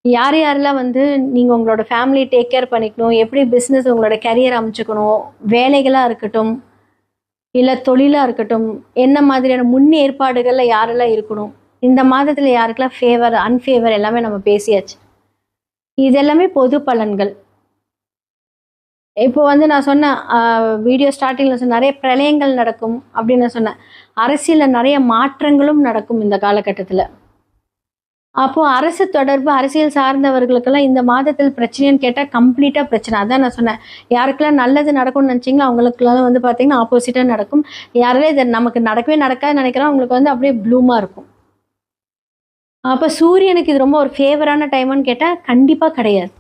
யார் யாரெல்லாம் வந்து நீங்கள் உங்களோட ஃபேமிலி டேக் கேர் பண்ணிக்கணும், எப்படி பிஸ்னஸ் உங்களோட கரியர் அமைச்சுக்கணும், வேலைகளாக இருக்கட்டும் இல்லை தொழிலாக இருக்கட்டும், என்ன மாதிரியான முன்னேற்பாடுகளில் யாரெல்லாம் இருக்கணும், இந்த மாதத்தில் யாருக்கெல்லாம் ஃபேவர் அன்ஃபேவர் எல்லாமே நம்ம பேசியாச்சு. இது எல்லாமே பொது பலன்கள். இப்போ வந்து நான் சொன்னேன் வீடியோ ஸ்டார்டிங்கில் சொன்ன நிறைய பிரளயங்கள் நடக்கும் அப்படின்னு நான் சொன்னேன். அரசியலில் நிறைய மாற்றங்களும் நடக்கும் இந்த காலகட்டத்தில். அப்போது அரசு தொடர்பு அரசியல் சார்ந்தவர்களுக்கெல்லாம் இந்த மாதத்தில் பிரச்சனைன்னு கேட்டால் கம்ப்ளீட்டாக பிரச்சனை. அதான் நான் சொன்னேன், யாருக்கெல்லாம் நல்லது நடக்கும்னு நினச்சிங்களோ அவங்களுக்குலாம் வந்து பார்த்திங்கன்னா ஆப்போசிட்டாக நடக்கும். யாரெல்லாம் இதை நமக்கு நடக்கவே நடக்காதுன்னு நினைக்கிறோம் அவங்களுக்கு வந்து அப்படியே ப்ளூமாக இருக்கும். அப்போ சூரியனுக்கு இது ரொம்ப ஒரு ஃபேவரான டைமான்னு கேட்டால் கண்டிப்பாக கிடையாது.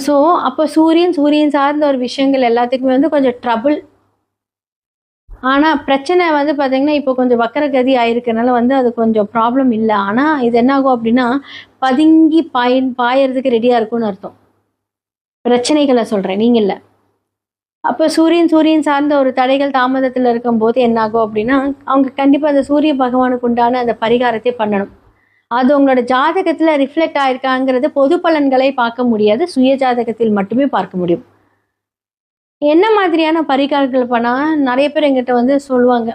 ஸோ அப்போ சூரியன் சார்ந்த ஒரு விஷயங்கள் எல்லாத்துக்குமே வந்து கொஞ்சம் ட்ரபுள். ஆனால் பிரச்சனை வந்து பார்த்திங்கன்னா இப்போ கொஞ்சம் வக்கரகதி ஆயிருக்கனால வந்து அது கொஞ்சம் ப்ராப்ளம் இல்லை. ஆனால் இது என்னாகும் அப்படின்னா பதுங்கி பாயறதுக்கு ரெடியாக இருக்கும்னு அர்த்தம். பிரச்சனைகளை சொல்கிறேன், நீங்கள் இல்லை. அப்போ சூரியன் சார்ந்த ஒரு தடைகள் தாமதத்தில் இருக்கும்போது என்னாகும் அப்படின்னா அவங்க கண்டிப்பாக அந்த சூரிய பகவானுக்கு உண்டான அந்த பரிகாரத்தை பண்ணணும். அது உங்களோட ஜாதகத்துல ரிஃப்ளெக்ட் ஆயிருக்காங்கிறது பொது பலன்களை பார்க்க முடியாது, சுய ஜாதகத்தில் மட்டுமே பார்க்க முடியும். என்ன மாதிரியான பரிகாரங்கள் பண்ணா நிறைய பேர் எங்கிட்ட வந்து சொல்லுவாங்க,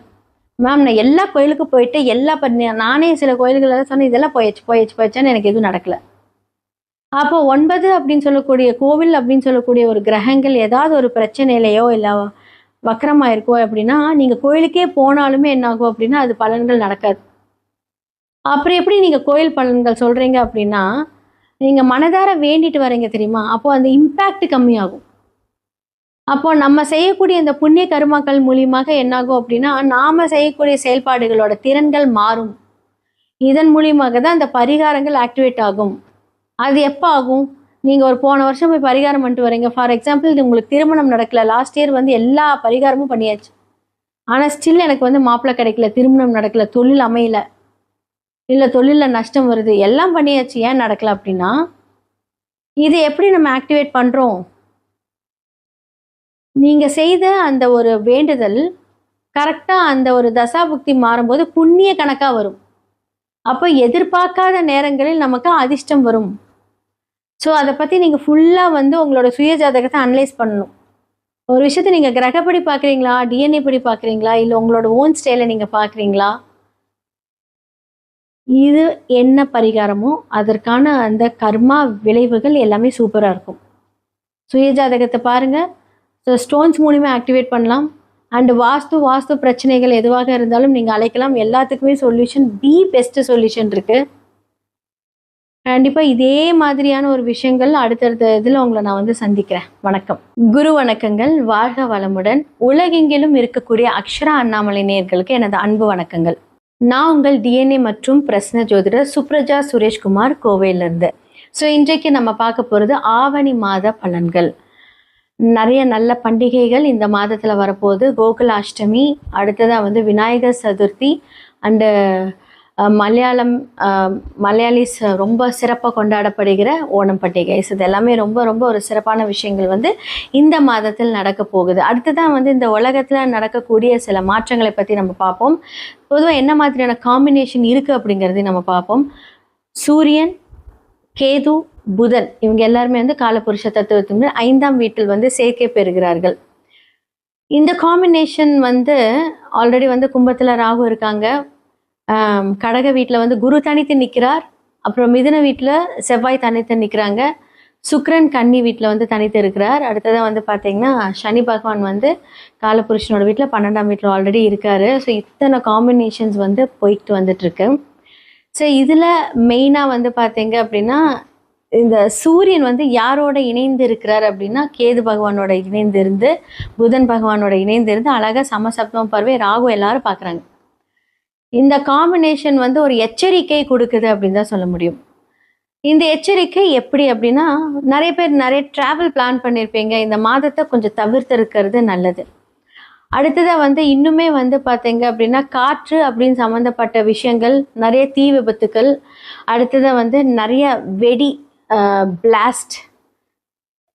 மேம் நான் எல்லா கோயிலுக்கும் போயிட்டு நானே சில கோயில்கள் சொன்னேன், இதெல்லாம் போயிடுச்சுன்னு எனக்கு எதுவும் நடக்கல. அப்போ 9 அப்படின்னு சொல்லக்கூடிய கோவில் அப்படின்னு சொல்லக்கூடிய ஒரு கிரகங்கள் ஏதாவது ஒரு பிரச்சனையிலையோ இல்லை வக்கரமா இருக்கோ அப்படின்னா நீங்க கோயிலுக்கே போனாலுமே என்ன ஆகும் அப்படின்னா அது பலன்கள் நடக்காது. அப்புறம் எப்படி நீங்க கோயில் பலன்கள் சொல்றீங்க அப்படின்னா நீங்க மனதார வேண்டிட்டு வரீங்க தெரியுமா, அப்போ அந்த இம்பேக்ட் கம்மியாகும். அப்போ நம்ம செய்யக்கூடிய இந்த புண்ணிய கர்மாக்கள் மூலியமாக என்னாகும் அப்படின்னா நாம செய்யக்கூடிய செயல்பாடுகளோட திறன்கள் மாறும். இதன் மூலியமாக தான் அந்த பரிகாரங்கள் ஆக்டிவேட் ஆகும். அது எப்போ ஆகும்? நீங்கள் ஒரு போன வருஷம் போய் பரிகாரம் பண்ணிட்டு வரீங்க. ஃபார் எக்ஸாம்பிள் இது உங்களுக்கு திருமணம் நடக்கல, லாஸ்ட் இயர் வந்து எல்லா பரிகாரமும் பண்ணியாச்சு, ஆனால் ஸ்டில் எனக்கு வந்து மாப்பிள்ளை கிடைக்கல, திருமணம் நடக்கல, தொழில் அமையல, இல்லை தொழிலில் நஷ்டம் வருது, எல்லாம் பண்ணியாச்சு, ஏன் நடக்கல அப்படின்னா இது எப்படி நம்ம ஆக்டிவேட் பண்ணுறோம்? நீங்கள் செய்த அந்த ஒரு வேண்டுதல் கரெக்டாக அந்த ஒரு தசாபுக்தி மாறும்போது புண்ணிய கணக்காக வரும். அப்போ எதிர்பார்க்காத நேரங்களில் நமக்கு அதிர்ஷ்டம் வரும். ஸோ அதை பற்றி நீங்கள் ஃபுல்லாக வந்து உங்களோட சுய ஜாதகத்தை அனலைஸ் பண்ணணும். ஒரு விஷயத்தை நீங்கள் கிரகப்படி பார்க்குறீங்களா, டிஎன்ஏ படி பார்க்குறீங்களா, இல்லை உங்களோட ஓன் ஸ்டைலை நீங்கள் பார்க்குறீங்களா, இது என்ன பரிகாரமோ அதற்கான அந்த கர்மா விளைவுகள் எல்லாமே சூப்பராக இருக்கும். சுய ஜாதகத்தை பாருங்கள். ஸோ ஸ்டோன்ஸ் மூலிமா ஆக்டிவேட் பண்ணலாம். அண்ட் வாஸ்து பிரச்சனைகள் எதுவாக இருந்தாலும் நீங்கள் அழைக்கலாம். எல்லாத்துக்குமே சொல்யூஷன், தி பெஸ்ட் சொல்யூஷன் இருக்குது. கண்டிப்பாக இதே மாதிரியான ஒரு விஷயங்கள் அடுத்தடுத்த இதில் உங்களை நான் வந்து சந்திக்கிறேன். வணக்கம், குரு வணக்கங்கள், வாழ்க வளமுடன். உலகெங்கிலும் இருக்கக்கூடிய அக்ஷரா அண்ணாமலை நேயர்களுக்கு எனது அன்பு வணக்கங்கள். நான் உங்கள் டிஎன்ஏ மற்றும் பிரஸ்ன ஜோதிடர் சுப்ரஜா சுரேஷ்குமார், கோவையிலிருந்து. ஸோ இன்றைக்கு நம்ம பார்க்க போகிறது ஆவணி மாத பலன்கள். நிறைய நல்ல பண்டிகைகள் இந்த மாதத்தில் வரப்போகுது. கோகுலாஷ்டமி, அடுத்ததாக வந்து விநாயகர் சதுர்த்தி, அண்டு மலையாளிஸ் ரொம்ப சிறப்பாக கொண்டாடப்படுகிற ஓணம் பண்டிகை. இது எல்லாமே ரொம்ப ரொம்ப ஒரு சிறப்பான விஷயங்கள் வந்து இந்த மாதத்தில் நடக்க போகுது. அடுத்ததான் வந்து இந்த உலகத்தில் நடக்கக்கூடிய சில மாற்றங்களை பற்றி நம்ம பார்ப்போம். பொதுவாக என்ன மாதிரியான காம்பினேஷன் இருக்குது அப்படிங்கிறதையும் நம்ம பார்ப்போம். சூரியன், கேது, புதன் இவங்க எல்லாருமே வந்து காலபுருஷ தத்துவத்தின் 5ஆம் வீட்டில் வந்து சேர்க்கை பெறுகிறார்கள். இந்த காம்பினேஷன் வந்து ஆல்ரெடி வந்து கும்பத்தில் ராகு இருக்காங்க, கடக வீட்டில் வந்து குரு தனித்து நிற்கிறார், அப்புறம் மிதுன வீட்டில் செவ்வாய் தனித்து நிற்கிறாங்க, சுக்கிரன் கன்னி வீட்டில் வந்து தனித்து இருக்கிறார். அடுத்ததான் வந்து பார்த்தீங்கன்னா சனி பகவான் வந்து காலபுருஷனோட வீட்டில் 12ஆம் வீட்டில் ஆல்ரெடி இருக்கார். ஸோ இத்தனை காம்பினேஷன்ஸ் வந்து போயிட்டு வந்துட்டுருக்கு. ஸோ இதில் மெயினாக வந்து பார்த்தீங்க அப்படின்னா இந்த சூரியன் வந்து யாரோட இணைந்து இருக்கிறார் அப்படின்னா கேது பகவானோட இணைந்து இருந்து, புதன் பகவானோட இணைந்து இருந்து அழகாக சமசப்தம பார்வை ராகு எல்லாரும் பார்க்குறாங்க. இந்த காம்பினேஷன் வந்து ஒரு எச்சரிக்கை கொடுக்குது அப்படின்னு தான் சொல்ல முடியும். இந்த எச்சரிக்கை எப்படி அப்படின்னா நிறைய ட்ராவல் பிளான் பண்ணியிருப்பீங்க, இந்த மாதத்தை கொஞ்சம் தவிர்த்து இருக்கிறது நல்லது. அடுத்ததாக வந்து இன்னுமே வந்து பார்த்தீங்க அப்படின்னா காற்று அப்படின்னு சம்மந்தப்பட்ட விஷயங்கள், நிறைய தீ விபத்துக்கள், அடுத்ததாக வந்து நிறைய வெடி பிளாஸ்ட்,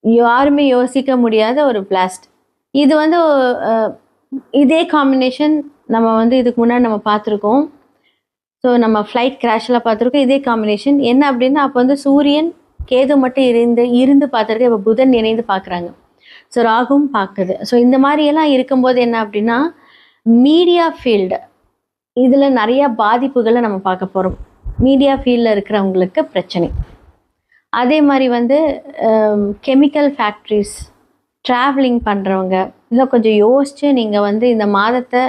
யாருமே யோசிக்க முடியாத ஒரு பிளாஸ்ட். இது வந்து இதே காம்பினேஷன் நம்ம வந்து இதுக்கு முன்னாடி நம்ம பார்த்துருக்கோம். ஸோ நம்ம ஃப்ளைட் கிராஷில் பார்த்துருக்கோம். இதே காம்பினேஷன் என்ன அப்படின்னா அப்போ வந்து சூரியன் கேது மட்டும் இருந்து பார்த்துருக்கு, இப்போ புதன் இணைந்து பார்க்குறாங்க, ஸோ ராகும் பார்க்குது. ஸோ இந்த மாதிரியெல்லாம் இருக்கும்போது என்ன அப்படின்னா மீடியா ஃபீல்டு இதில் நிறைய பாதிப்புகளை நம்ம பார்க்க போகிறோம். மீடியா ஃபீல்டில் இருக்கிறவங்களுக்கு பிரச்சனை. அதே மாதிரி வந்து கெமிக்கல் ஃபேக்ட்ரிஸ், ட்ராவலிங் பண்ணுறவங்க இதெல்லாம் கொஞ்சம் யோசித்து நீங்கள் வந்து இந்த மாதத்தை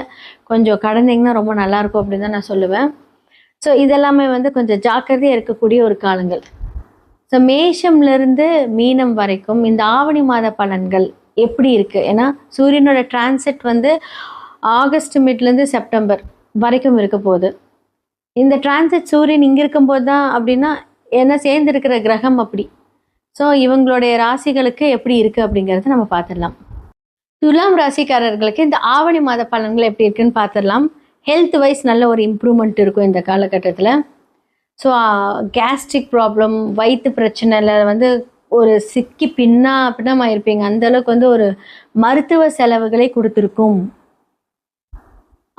கொஞ்சம் கடந்தீங்கன்னா ரொம்ப நல்லாயிருக்கும் அப்படின்னு தான் நான் சொல்லுவேன். ஸோ இதெல்லாமே வந்து கொஞ்சம் ஜாக்கிரதையாக இருக்கக்கூடிய ஒரு காலங்கள். ஸோ மேஷம்லேருந்து மீனம் வரைக்கும் இந்த ஆவணி மாத பலன்கள் எப்படி இருக்குது? ஏன்னா சூரியனோட டிரான்சிட் வந்து ஆகஸ்ட் மிட்லேருந்து செப்டம்பர் வரைக்கும் இருக்க போகுது. இந்த டிரான்சிட் சூரியன் இங்கே இருக்கும்போது தான் அப்படின்னா என்ன சேர்ந்துருக்கிற கிரகம் அப்படி. ஸோ இவங்களுடைய ராசிகளுக்கு எப்படி இருக்குது அப்படிங்கிறத நம்ம பார்த்துடலாம். துலாம் ராசிக்காரர்களுக்கு இந்த ஆவணி மாத பலன்கள் எப்படி இருக்குன்னு பார்த்துடலாம். ஹெல்த் வைஸ் நல்ல ஒரு இம்ப்ரூவ்மெண்ட் இருக்கும் இந்த காலகட்டத்தில். ஸோ கேஸ்ட்ரிக் ப்ராப்ளம், வயிற்று பிரச்சனையில் வந்து ஒரு சிக்கி பின்னமாக இருப்பீங்க, அந்தளவுக்கு வந்து ஒரு மருத்துவ செலவுகளை கொடுத்துருக்கும்.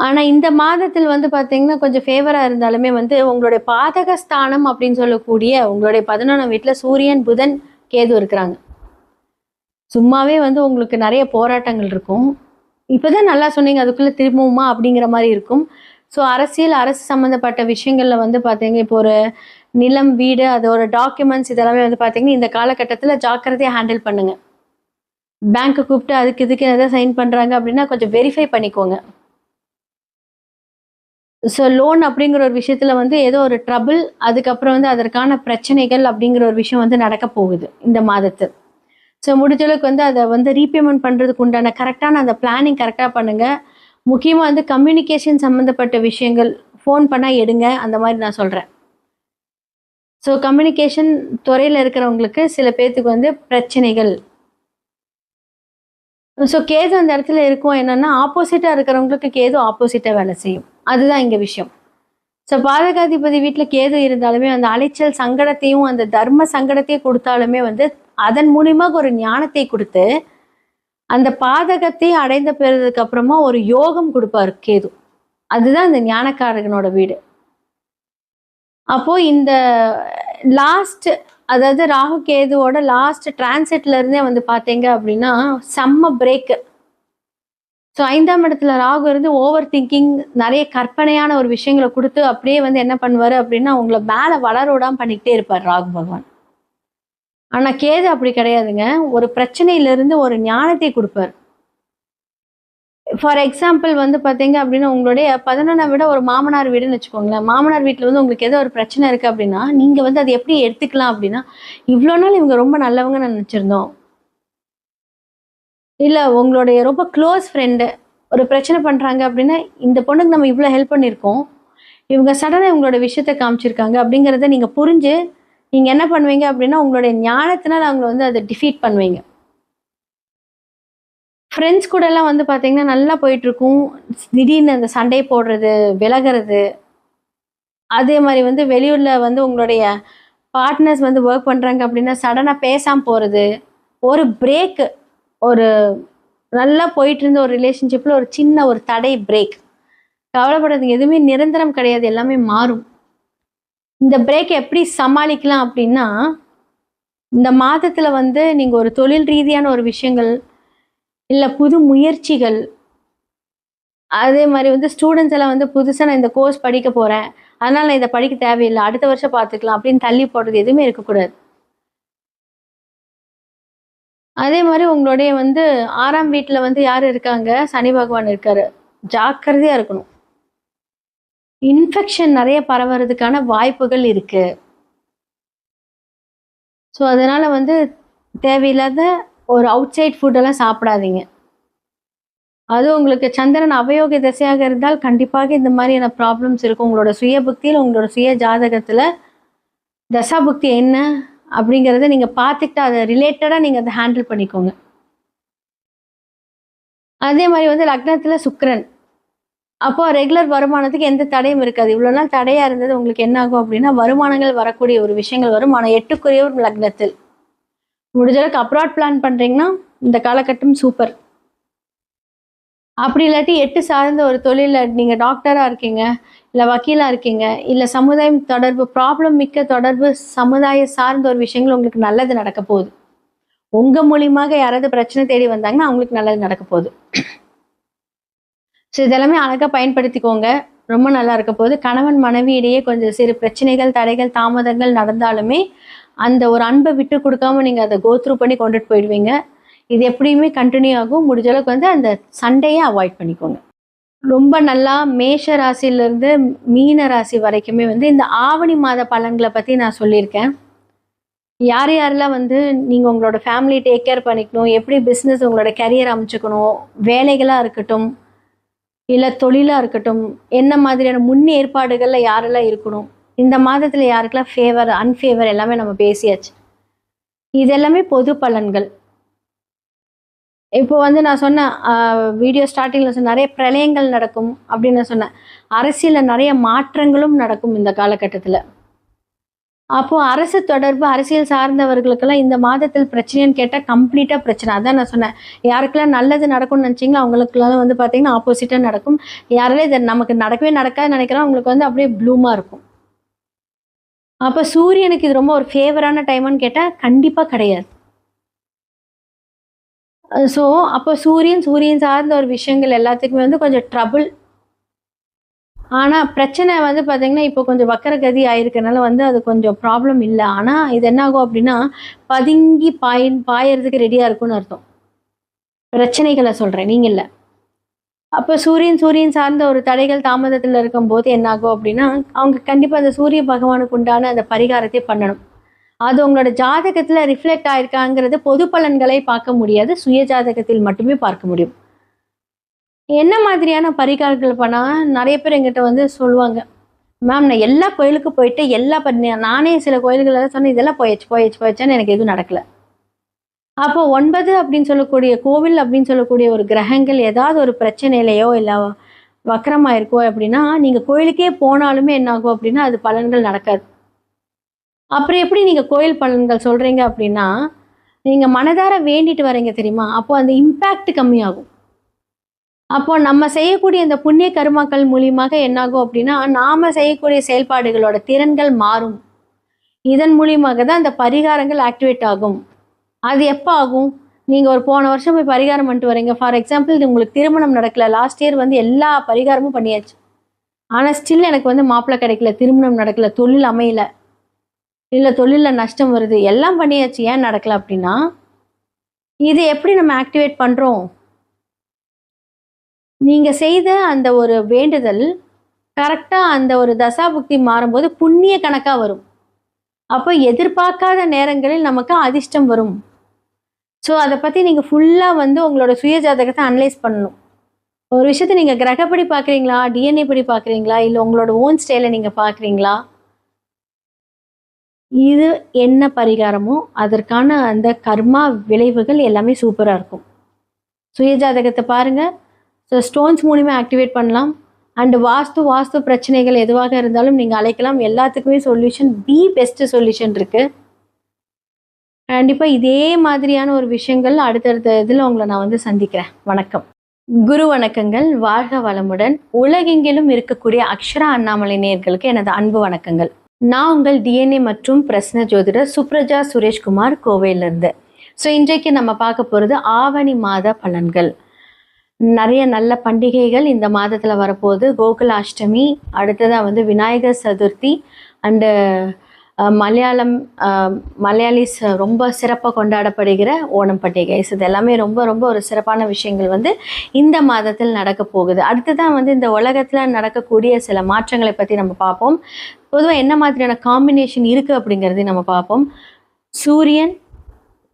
ஆனால் இந்த மாதத்தில் வந்து பார்த்தீங்கன்னா கொஞ்சம் ஃபேவராக இருந்தாலுமே வந்து உங்களுடைய பாதக ஸ்தானம் அப்படின்னு சொல்லக்கூடிய உங்களுடைய 11ஆம் வீட்டில் சூரியன் புதன் கேது இருக்கிறாங்க. சும்மாவே வந்து உங்களுக்கு நிறைய போராட்டங்கள் இருக்கும். இப்போதான் நல்லா சொன்னீங்க, அதுக்குள்ளே திரும்பவுமா அப்படிங்கிற மாதிரி இருக்கும். ஸோ அரசு சம்மந்தப்பட்ட விஷயங்களில் வந்து பார்த்தீங்க, இப்போ ஒரு நிலம், வீடு, அதோட டாக்குமெண்ட்ஸ் இதெல்லாமே வந்து பார்த்தீங்கன்னா இந்த காலகட்டத்தில் ஜாக்கிரதையாக ஹேண்டில் பண்ணுங்க. பேங்க்கை கூப்பிட்டு அதுக்கு இதுக்கு எதாவது சைன் பண்ணுறாங்க அப்படின்னா கொஞ்சம் வெரிஃபை பண்ணிக்கோங்க. ஸோ லோன் அப்படிங்கிற ஒரு விஷயத்தில் வந்து ஏதோ ஒரு ட்ரபிள், அதுக்கப்புறம் வந்து அதற்கான பிரச்சனைகள் அப்படிங்கிற ஒரு விஷயம் வந்து நடக்க போகுது இந்த மாதத்து. ஸோ முடிஞ்ச அளவுக்கு வந்து அதை வந்து ரீபேமெண்ட் பண்ணுறதுக்கு உண்டான கரெக்டான அந்த பிளானிங் கரெக்டாக பண்ணுங்கள். முக்கியமாக வந்து கம்யூனிகேஷன் சம்மந்தப்பட்ட விஷயங்கள் ஃபோன் பண்ணால் எடுங்க, அந்த மாதிரி நான் சொல்கிறேன். ஸோ கம்யூனிகேஷன் துறையில் இருக்கிறவங்களுக்கு சில பேர்த்துக்கு வந்து பிரச்சனைகள். ஸோ கேது அந்த இடத்துல இருக்கும் என்னன்னா, ஆப்போசிட்டாக இருக்கிறவங்களுக்கு கேது ஆப்போசிட்டாக வேலை செய்யும். அதுதான் இங்கே விஷயம். ஸோ பாதகாதிபதி வீட்டில் கேது இருந்தாலுமே அந்த அலைச்சல் சங்கடத்தையும் அந்த தர்ம சங்கடத்தையும் கொடுத்தாலுமே வந்து அதன் மூலியமாக ஒரு ஞானத்தை கொடுத்து அந்த பாதகத்தை அடைந்த பிறதுக்கு அப்புறமா ஒரு யோகம் கொடுப்பாரு கேது. அதுதான் இந்த ஞானக்காரகனோட வீடு. அப்போ இந்த லாஸ்ட், அதாவது ராகு கேதுவோட லாஸ்ட் டிரான்சிட்ல இருந்தே வந்து பார்த்தீங்க அப்படின்னா செம்ம பிரேக்கு. ஸோ 5ஆம் இடத்துல ராகு இருந்து ஓவர் திங்கிங், நிறைய கற்பனையான ஒரு விஷயங்களை கொடுத்து அப்படியே வந்து என்ன பண்ணுவார் அப்படின்னா உங்களை மேலே வளர விடாம பண்ணிக்கிட்டே இருப்பார் ராகு பகவான். ஆனால் கேது அப்படி கிடையாதுங்க, ஒரு பிரச்சனையிலிருந்து ஒரு ஞானத்தை கொடுப்பார். ஃபார் எக்ஸாம்பிள் வந்து பார்த்தீங்க அப்படின்னா உங்களுடைய 11 விட ஒரு மாமனார் வீடுன்னு வச்சுக்கோங்களேன். மாமனார் வீட்டில் வந்து உங்களுக்கு ஏதோ ஒரு பிரச்சனை இருக்குது அப்படின்னா நீங்கள் வந்து அதை எப்படி எடுத்துக்கலாம் அப்படின்னா, இவ்வளோ நாள் இவங்க ரொம்ப நல்லவங்க நான் நினச்சிருந்தோம். இல்லை உங்களுடைய ரொம்ப க்ளோஸ் ஃப்ரெண்டு ஒரு பிரச்சனை பண்ணுறாங்க அப்படின்னா, இந்த பொண்ணுக்கு நம்ம இவ்வளோ ஹெல்ப் பண்ணியிருக்கோம், இவங்க சடனாக இவங்களோட விஷயத்தை காமிச்சிருக்காங்க அப்படிங்கிறத நீங்கள் புரிஞ்சு நீங்கள் என்ன பண்ணுவீங்க அப்படின்னா உங்களுடைய ஞானத்தினால் அவங்கள வந்து அதை டிஃபீட் பண்ணுவீங்க. ஃப்ரெண்ட்ஸ் கூடலாம் வந்து பார்த்தீங்கன்னா நல்லா போயிட்டுருக்கும், திடீர்னு அந்த சண்டை போடுறது, விலகிறது. அதே மாதிரி வந்து வெளியூரில் வந்து உங்களுடைய பார்ட்னர்ஸ் வந்து ஒர்க் பண்ணுறாங்க அப்படின்னா சடனாக பேசாமல் போகிறது. ஒரு பிரேக்கு, ஒரு நல்லா போயிட்டு இருந்த ஒரு ரிலேஷன்ஷிப்பில் ஒரு சின்ன ஒரு தடை, பிரேக். கவலைப்படாதீங்க, எதுவுமே நிரந்தரம் கிடையாது, எல்லாமே மாறும். இந்த பிரேக் எப்படி சமாளிக்கலாம் அப்படின்னா, இந்த மாதத்தில் வந்து நீங்கள் ஒரு தொழில் ரீதியான ஒரு விஷயங்கள் இல்லை புது முயற்சிகள், அதே மாதிரி வந்து ஸ்டூடெண்ட்ஸ் எல்லாம் வந்து புதுசாக நான் இந்த கோர்ஸ் படிக்க போகிறேன், அதனால் நான் இதை படிக்க தேவையில்லை, அடுத்த வருஷம் பார்த்துக்கலாம் அப்படின்னு தள்ளி போடுறது எதுவுமே இருக்கக்கூடாது. அதே மாதிரி உங்களுடைய வந்து 6ஆம் வீட்டில் வந்து யார் இருக்காங்க, சனி பகவான் இருக்காரு. ஜாக்கிரதையாக இருக்கணும். இன்ஃபெக்ஷன் நிறைய பரவுறதுக்கான வாய்ப்புகள் இருக்கு. ஸோ அதனால வந்து தேவையில்லாத ஒரு அவுட் சைட் ஃபுட்டெல்லாம் சாப்பிடாதீங்க. அது உங்களுக்கு சந்திரன் அவயோக திசையாக இருந்தால் கண்டிப்பாக இந்த மாதிரியான ப்ராப்ளம்ஸ் இருக்கும். உங்களோட சுய புக்தியில், உங்களோட சுய ஜாதகத்தில் தசாபுக்தி என்ன அப்படிங்கிறத நீங்கள் பார்த்துக்கிட்டு அதை ரிலேட்டடாக நீங்கள் அதை ஹேண்டில் பண்ணிக்கோங்க. அதே மாதிரி வந்து லக்னத்தில் சுக்கிரன், அப்போ ரெகுலர் வருமானத்துக்கு எந்த தடையும் இருக்காது. இவ்வளோ நாள் தடையாக இருந்தது உங்களுக்கு என்ன ஆகும் அப்படின்னா வருமானங்கள் வரக்கூடிய ஒரு விஷயங்கள் வரும். ஆனால் 8க்குரிய ஒரு லக்னத்தில் முடிஞ்ச அளவுக்கு அப்ராட் பிளான் பண்ணுறீங்கன்னா இந்த காலகட்டம் சூப்பர். அப்படி இல்லாட்டி 8 சார்ந்த ஒரு தொழிலில் நீங்கள் டாக்டராக இருக்கீங்க, இல்லை வக்கீலாக இருக்கீங்க, இல்லை சமுதாயம் தொடர்பு ப்ராப்ளம் மிக்க தொடர்பு சமுதாய சார்ந்த ஒரு விஷயங்கள் உங்களுக்கு நல்லது நடக்க போகுது. உங்கள் மூலியமாக யாராவது பிரச்சனை தேடி வந்தாங்கன்னா அவங்களுக்கு நல்லது நடக்க போகுது. ஸோ இதெல்லாமே அழகாக பயன்படுத்திக்கோங்க, ரொம்ப நல்லா இருக்க போகுது. கணவன் மனைவி இடையே கொஞ்சம் சிறு பிரச்சனைகள், தடைகள், தாமதங்கள் நடந்தாலுமே அந்த ஒரு அன்பை விட்டு கொடுக்காம நீங்கள் அதை கோத்ரூ பண்ணி கொண்டுட்டு போயிடுவீங்க. இது எப்படியுமே கண்டினியூ ஆகும். முடிஞ்ச அளவுக்கு வந்து அந்த சண்டையை அவாய்ட் பண்ணிக்கோங்க. ரொம்ப நல்லா மேஷ ராசியிலேருந்து மீன ராசி வரைக்குமே வந்து இந்த ஆவணி மாத பலன்களை பற்றி நான் சொல்லியிருக்கேன். யார் யாரெல்லாம் வந்து நீங்கள் உங்களோட ஃபேமிலி டேக் கேர் பண்ணிக்கணும், எப்படி பிஸ்னஸ் உங்களோட கரியர் அமைச்சுக்கணும், வேலைகளாக இருக்கட்டும் இல்லை தொழிலாக இருக்கட்டும், என்ன மாதிரியான முன் ஏற்பாடுகளில் யாரெல்லாம் இருக்கணும், இந்த மாதத்தில் யாருக்கெல்லாம் ஃபேவர் அன்ஃபேவர் எல்லாமே நம்ம பேசியாச்சு. இது எல்லாமே பொது பலன்கள். இப்போ வந்து நான் சொன்ன வீடியோ ஸ்டார்டிங்கில் நிறைய பிரளயங்கள் நடக்கும் அப்படின்னு நான் சொன்னேன். அரசியலில் நிறைய மாற்றங்களும் நடக்கும் இந்த காலகட்டத்தில். அப்போது அரசு தொடர்பு அரசியல் சார்ந்தவர்களுக்கெல்லாம் இந்த மாதத்தில் பிரச்சனைன்னு கேட்டால் கம்ப்ளீட்டாக பிரச்சனை. அதான் நான் சொன்னேன், யாருக்கெல்லாம் நல்லது நடக்கும்னு நினச்சிங்களோ அவங்களுக்குலாம் வந்து பார்த்திங்கன்னா ஆப்போசிட்டாக நடக்கும். யாரெல்லாம் இதை நமக்கு நடக்கவே நடக்காதுன்னு நினைக்கிறோம் அவங்களுக்கு வந்து அப்படியே ப்ளூமாக இருக்கும். அப்போ சூரியனுக்கு இது ரொம்ப ஒரு ஃபேவரான டைமான்னு கேட்டால் கண்டிப்பாக கிடையாது. ஸோ அப்போ சூரியன் சார்ந்த ஒரு விஷயங்கள் எல்லாத்துக்குமே வந்து கொஞ்சம் ட்ரபுள். ஆனால் பிரச்சனை வந்து பார்த்திங்கன்னா இப்போ கொஞ்சம் வக்கரகதி ஆயிருக்கனால வந்து அது கொஞ்சம் ப்ராப்ளம் இல்லை. ஆனால் இது என்ன ஆகும் அப்படின்னா பதுங்கி பாயறதுக்கு ரெடியாக இருக்கும்னு அர்த்தம். பிரச்சனைகளை சொல்கிறேன், நீங்கள் இல்லை. அப்போ சூரியன் சார்ந்த ஒரு தடைகள் தாமதத்தில் இருக்கும்போது என்ன ஆகும் அப்படின்னா அவங்க கண்டிப்பாக அந்த சூரிய பகவானுக்கு உண்டான அந்த பரிகாரத்தை பண்ணணும். அது உங்களோட ஜாதகத்தில் ரிஃப்ளெக்ட் ஆயிருக்காங்கிறது பொது பலன்களை பார்க்க முடியாது, சுய ஜாதகத்தில் மட்டுமே பார்க்க முடியும். என்ன மாதிரியான பரிகாரங்கள் பண்ணால் நிறைய பேர் எங்கிட்ட வந்து சொல்லுவாங்க, மேம் நான் எல்லா கோயிலுக்கு போயிட்டு நானே சில கோயில்களெல்லாம் சொன்னேன், இதெல்லாம் போயாச்சுன்னு எனக்கு எதுவும் நடக்கலை. அப்போ 9 அப்படின்னு சொல்லக்கூடிய கோவில் அப்படின்னு சொல்லக்கூடிய ஒரு கிரகங்கள் ஏதாவது ஒரு பிரச்சனையிலையோ இல்லை வக்கரமாக இருக்கோ அப்படின்னா நீங்கள் கோயிலுக்கே போனாலுமே என்ன ஆகும் அப்படின்னா அது பலன்கள் நடக்காது. அப்புறம் எப்படி நீங்கள் கோயில் பலன்கள் சொல்கிறீங்க அப்படின்னா நீங்கள் மனதார வேண்டிட்டு வரீங்க தெரியுமா, அப்போ அந்த இம்பேக்ட் கம்மியாகும். அப்போ நம்ம செய்யக்கூடிய இந்த புண்ணிய கர்மாக்கள் மூலியமாக என்னாகும் அப்படின்னா நாம் செய்யக்கூடிய செயல்பாடுகளோட திறன்கள் மாறும். இதன் மூலியமாக தான் அந்த பரிகாரங்கள் ஆக்டிவேட் ஆகும். அது எப்போ ஆகும், நீங்கள் ஒரு போன வருஷம் போய் பரிகாரம் பண்ணிட்டு வரீங்க. ஃபார் எக்ஸாம்பிள் இது உங்களுக்கு திருமணம் நடக்கல, லாஸ்ட் இயர் வந்து எல்லா பரிகாரமும் பண்ணியாச்சு, ஆனால் ஸ்டில் எனக்கு வந்து மாப்பிள்ளை கிடைக்கல, திருமணம் நடக்கல, தொழில் அமையல, இல்லை தொழிலில் நஷ்டம் வருது, எல்லாம் பண்ணியாச்சு, ஏன் நடக்கல அப்படின்னா இது எப்படி நம்ம ஆக்டிவேட் பண்ணுறோம். நீங்கள் செய்த அந்த ஒரு வேண்டுதல் கரெக்டாக அந்த ஒரு தசாபுக்தி மாறும்போது புண்ணிய கணக்காக வரும். அப்போ எதிர்பார்க்காத நேரங்களில் நமக்கு அதிர்ஷ்டம் வரும். ஸோ அதை பற்றி நீங்கள் ஃபுல்லாக வந்து உங்களோட சுய ஜாதகத்தை அனலைஸ் பண்ணணும். ஒரு விஷயத்தை நீங்கள் கிரகப்படி பார்க்குறீங்களா, டிஎன்ஏ படி பார்க்குறீங்களா, இல்லை உங்களோட ஓன் ஸ்டைலை நீங்கள் பார்க்குறீங்களா, இது என்ன பரிகாரமோ அதற்கான அந்த கர்மா விளைவுகள் எல்லாமே சூப்பராக இருக்கும். சுய ஜாதகத்தை பாருங்கள். ஸோ ஸ்டோன்ஸ் மூலிமா ஆக்டிவேட் பண்ணலாம். அண்டு வாஸ்து பிரச்சனைகள் எதுவாக இருந்தாலும் நீங்கள் அழைக்கலாம். எல்லாத்துக்குமே சொல்யூஷன், பெஸ்ட் சொல்யூஷன் இருக்குது. கண்டிப்பாக இதே மாதிரியான ஒரு விஷயங்கள் அடுத்தடுத்த இதில் உங்களை நான் வந்து சந்திக்கிறேன். வணக்கம். குரு வணக்கங்கள். வாழ்க வளமுடன். உலகெங்கிலும் இருக்கக்கூடிய அக்ஷரா அண்ணாமலை நேயர்களுக்கு எனது அன்பு வணக்கங்கள். நான் உங்கள் டிஎன்ஏ மற்றும் பிரஸ்ன ஜோதிடர் சுப்ரஜா சுரேஷ்குமார், கோவையிலிருந்து. ஸோ இன்றைக்கு நம்ம பார்க்க போகிறது ஆவணி மாத பலன்கள். நிறைய நல்ல பண்டிகைகள் இந்த மாதத்தில் வரப்போகுது. கோகுலாஷ்டமி, அடுத்ததாக வந்து விநாயகர் சதுர்த்தி, அண்டு மலையாளிஸ் ரொம்ப சிறப்பாக கொண்டாடப்படுகிற ஓணம் பண்டிகை. இது எல்லாமே ரொம்ப ரொம்ப ஒரு சிறப்பான விஷயங்கள் வந்து இந்த மாதத்தில் நடக்க போகுது. அடுத்ததான் வந்து இந்த உலகத்தில் நடக்கக்கூடிய சில மாற்றங்களை பற்றி நம்ம பார்ப்போம். பொதுவாக என்ன மாதிரியான காம்பினேஷன் இருக்குது அப்படிங்கிறதையும் நம்ம பார்ப்போம். சூரியன்,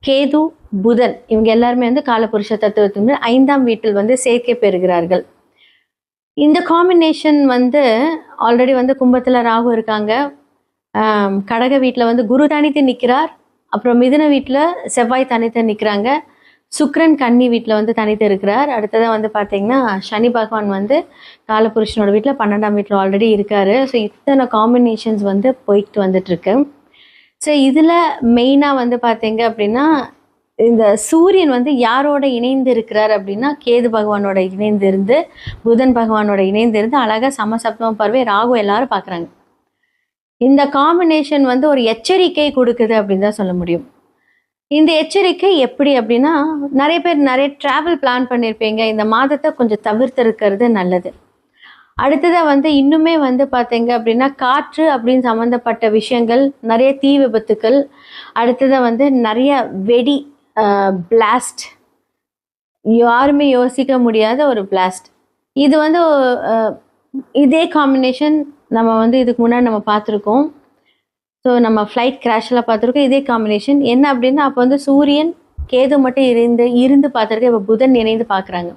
கேது, புதன் இவங்க எல்லாருமே வந்து காலபுருஷ தத்துவத்தின் 5ஆம் வீட்டில் வந்து சேர்க்கை பெறுகிறார்கள். இந்த காம்பினேஷன் வந்து ஆல்ரெடி வந்து கும்பத்தில் ராகு இருக்காங்க, கடக வீட்டில் வந்து குரு தனித்து நிற்கிறார், அப்புறம் மிதுன வீட்டில் செவ்வாய் தனித்து நிற்கிறாங்க, சுக்கிரன் கன்னி வீட்டில் வந்து தனித்து இருக்கிறார். அடுத்ததாக வந்து பார்த்திங்கன்னா சனி பகவான் வந்து காலபுருஷனோட வீட்டில் 12ஆம் வீட்டில் ஆல்ரெடி இருக்கார். ஸோ இத்தனை காம்பினேஷன்ஸ் வந்து போயிட்டு வந்துட்டுருக்கு. ஸோ இதில் மெயினாக வந்து பார்த்தீங்க அப்படின்னா இந்த சூரியன் வந்து யாரோட இணைந்து இருக்கிறார் அப்படின்னா கேது பகவானோட இணைந்திருந்து, புதன் பகவானோட இணைந்திருந்து அழகாக சமசப்தம பார்வை ராகு எல்லாரும் பார்க்குறாங்க. இந்த காம்பினேஷன் வந்து ஒரு எச்சரிக்கை கொடுக்குது அப்படின்னு தான் சொல்ல முடியும். இந்த எச்சரிக்கை எப்படி அப்படின்னா நிறைய பேர் நிறைய ட்ராவல் பிளான் பண்ணியிருப்பீங்க, இந்த மாதத்தை கொஞ்சம் தவிர்த்திருக்கிறது நல்லது. அடுத்ததாக வந்து இன்னுமே வந்து பார்த்தீங்க அப்படின்னா காற்று அப்படின்னு சம்மந்தப்பட்ட விஷயங்கள், நிறைய தீ விபத்துக்கள், அடுத்ததாக வந்து நிறைய வெடி பிளாஸ்ட், யாருமே யோசிக்க முடியாத ஒரு பிளாஸ்ட். இது வந்து இதே காம்பினேஷன் நம்ம வந்து இதுக்கு முன்னாடி நம்ம பார்த்துருக்கோம். ஸோ நம்ம ஃப்ளைட் கிராஷெல்லாம் பார்த்துருக்கோம். இதே காம்பினேஷன் என்ன அப்படின்னா அப்போ வந்து சூரியன் கேது மட்டும் இருந்து பார்த்துருக்கேன், இப்போ புதன் இணைந்து பார்க்குறாங்க,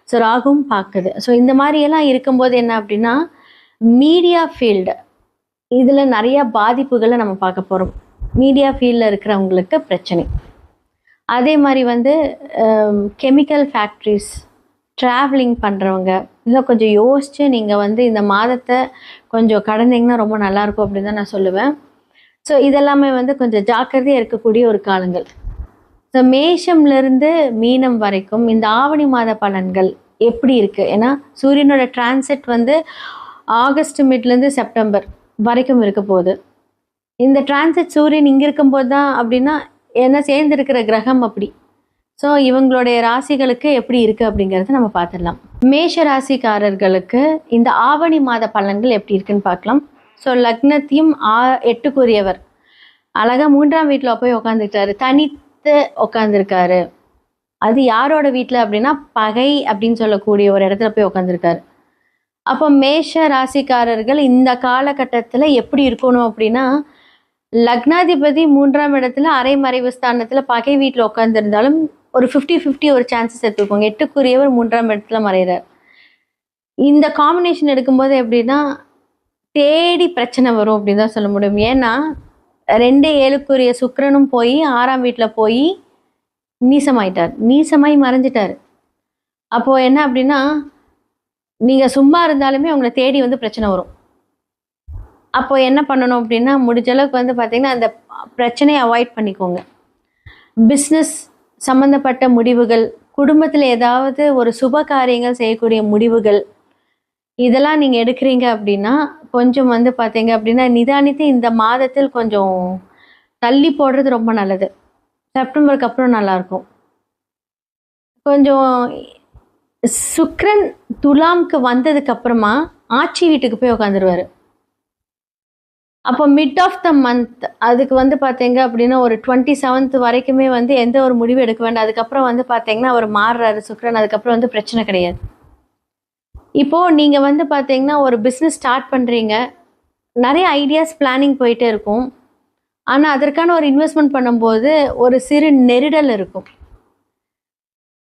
ஸோ ராகும் பார்க்குது. ஸோ இந்த மாதிரியெல்லாம் இருக்கும்போது என்ன அப்படின்னா மீடியா ஃபீல்டு இதில் நிறைய பாதிப்புகளை நம்ம பார்க்க போகிறோம். மீடியா ஃபீல்டில் இருக்கிறவங்களுக்கு பிரச்சனை. அதே மாதிரி வந்து கெமிக்கல் ஃபேக்ட்ரிஸ், ட்ராவலிங் பண்ணுறவங்க இதெல்லாம் கொஞ்சம் யோசித்து நீங்கள் வந்து இந்த மாதத்தை கொஞ்சம் கடந்தீங்கன்னா ரொம்ப நல்லாயிருக்கும் அப்படின்னு தான் நான் சொல்லுவேன். ஸோ இதெல்லாமே வந்து கொஞ்சம் ஜாக்கிரதையாக இருக்கக்கூடிய ஒரு காலங்கள். ஸோ மேஷம்லேருந்து மீனம் வரைக்கும் இந்த ஆவணி மாத பலன்கள் எப்படி இருக்குது? ஏன்னா சூரியனோட டிரான்சிட் வந்து ஆகஸ்ட் மிட்லேருந்து செப்டம்பர் வரைக்கும் இருக்க போகுது. இந்த டிரான்சிட் சூரியன் இங்கே இருக்கும்போது தான் அப்படின்னா என்ன சேர்ந்துருக்கிற கிரகம் அப்படி. ஸோ இவங்களுடைய ராசிகளுக்கு எப்படி இருக்குது அப்படிங்கிறத நம்ம பார்த்துடலாம். மேஷ ராசிக்காரர்களுக்கு இந்த ஆவணி மாத பலன்கள் எப்படி இருக்குன்னு பார்க்கலாம். ஸோ லக்னத்தையும் 8க்குரியவர் அழகாக 3ஆம் வீட்டில் போய் உட்காந்துக்கிட்டாரு, தனித்து உட்காந்துருக்காரு. அது யாரோட வீட்டில் அப்படின்னா பகை அப்படின்னு சொல்லக்கூடிய ஒரு இடத்துல போய் உட்காந்துருக்காரு. அப்போ மேஷ ராசிக்காரர்கள் இந்த காலகட்டத்தில் எப்படி இருக்கணும் அப்படின்னா, லக்னாதிபதி 3ஆம் இடத்துல அரைமறைவு ஸ்தானத்தில் பகை வீட்டில் உட்காந்துருந்தாலும் ஒரு 50-50 ஒரு சான்சஸ் எடுத்துக்கோங்க. 8க்குரியவர் 3ஆம் இடத்துல மறைகிறார். இந்த காம்பினேஷன் எடுக்கும்போது எப்படின்னா தேடி பிரச்சனை வரும் அப்படின்னு தான் சொல்ல முடியும். ஏன்னா 2-7க்குரிய சுக்கிரனும் போய் 6ஆம் வீட்டில் போய் நீசமாயிட்டார், நீசமாய் மறைஞ்சிட்டார். அப்போது என்ன அப்படின்னா நீங்கள் சும்மா இருந்தாலுமே உங்களை தேடி வந்து பிரச்சனை வரும். அப்போ என்ன பண்ணணும் அப்படின்னா முடிஞ்ச அளவுக்கு வந்து பார்த்தீங்கன்னா அந்த பிரச்சனையை அவாய்ட் பண்ணிக்கோங்க. பிஸ்னஸ் சம்மந்தப்பட்ட முடிவுகள், குடும்பத்தில் ஏதாவது ஒரு சுப காரியங்கள் செய்யக்கூடிய முடிவுகள், இதெல்லாம் நீங்கள் எடுக்கிறீங்க அப்படின்னா கொஞ்சம் வந்து பார்த்தீங்க அப்படின்னா நிதானித்து இந்த மாதத்தில் கொஞ்சம் தள்ளி போடுறது ரொம்ப நல்லது. செப்டம்பருக்கு அப்புறம் நல்லாயிருக்கும். கொஞ்சம் சுக்கிரன் துலாம்க்கு வந்ததுக்கு அப்புறமா ஆட்சி வீட்டுக்கு போய் உட்காந்துருவாரு. அப்போ மிட் ஆஃப் த மந்த் அதுக்கு வந்து பார்த்தீங்க அப்படின்னா ஒரு 27th வரைக்குமே வந்து எந்த ஒரு முடிவு எடுக்க வேண்டாம். அதுக்கப்புறம் வந்து பார்த்தீங்கன்னா அவர் மாறுறாரு சுக்கிரன். அதுக்கப்புறம் வந்து பிரச்சனை கிடையாது. இப்போது நீங்கள் வந்து பார்த்தீங்கன்னா ஒரு பிஸ்னஸ் ஸ்டார்ட் பண்ணுறீங்க, நிறைய ஐடியாஸ் பிளானிங் போயிட்டே இருக்கும். ஆனால் அதற்கான ஒரு இன்வெஸ்ட்மெண்ட் பண்ணும்போது ஒரு சிறு நெருடல் இருக்கும்.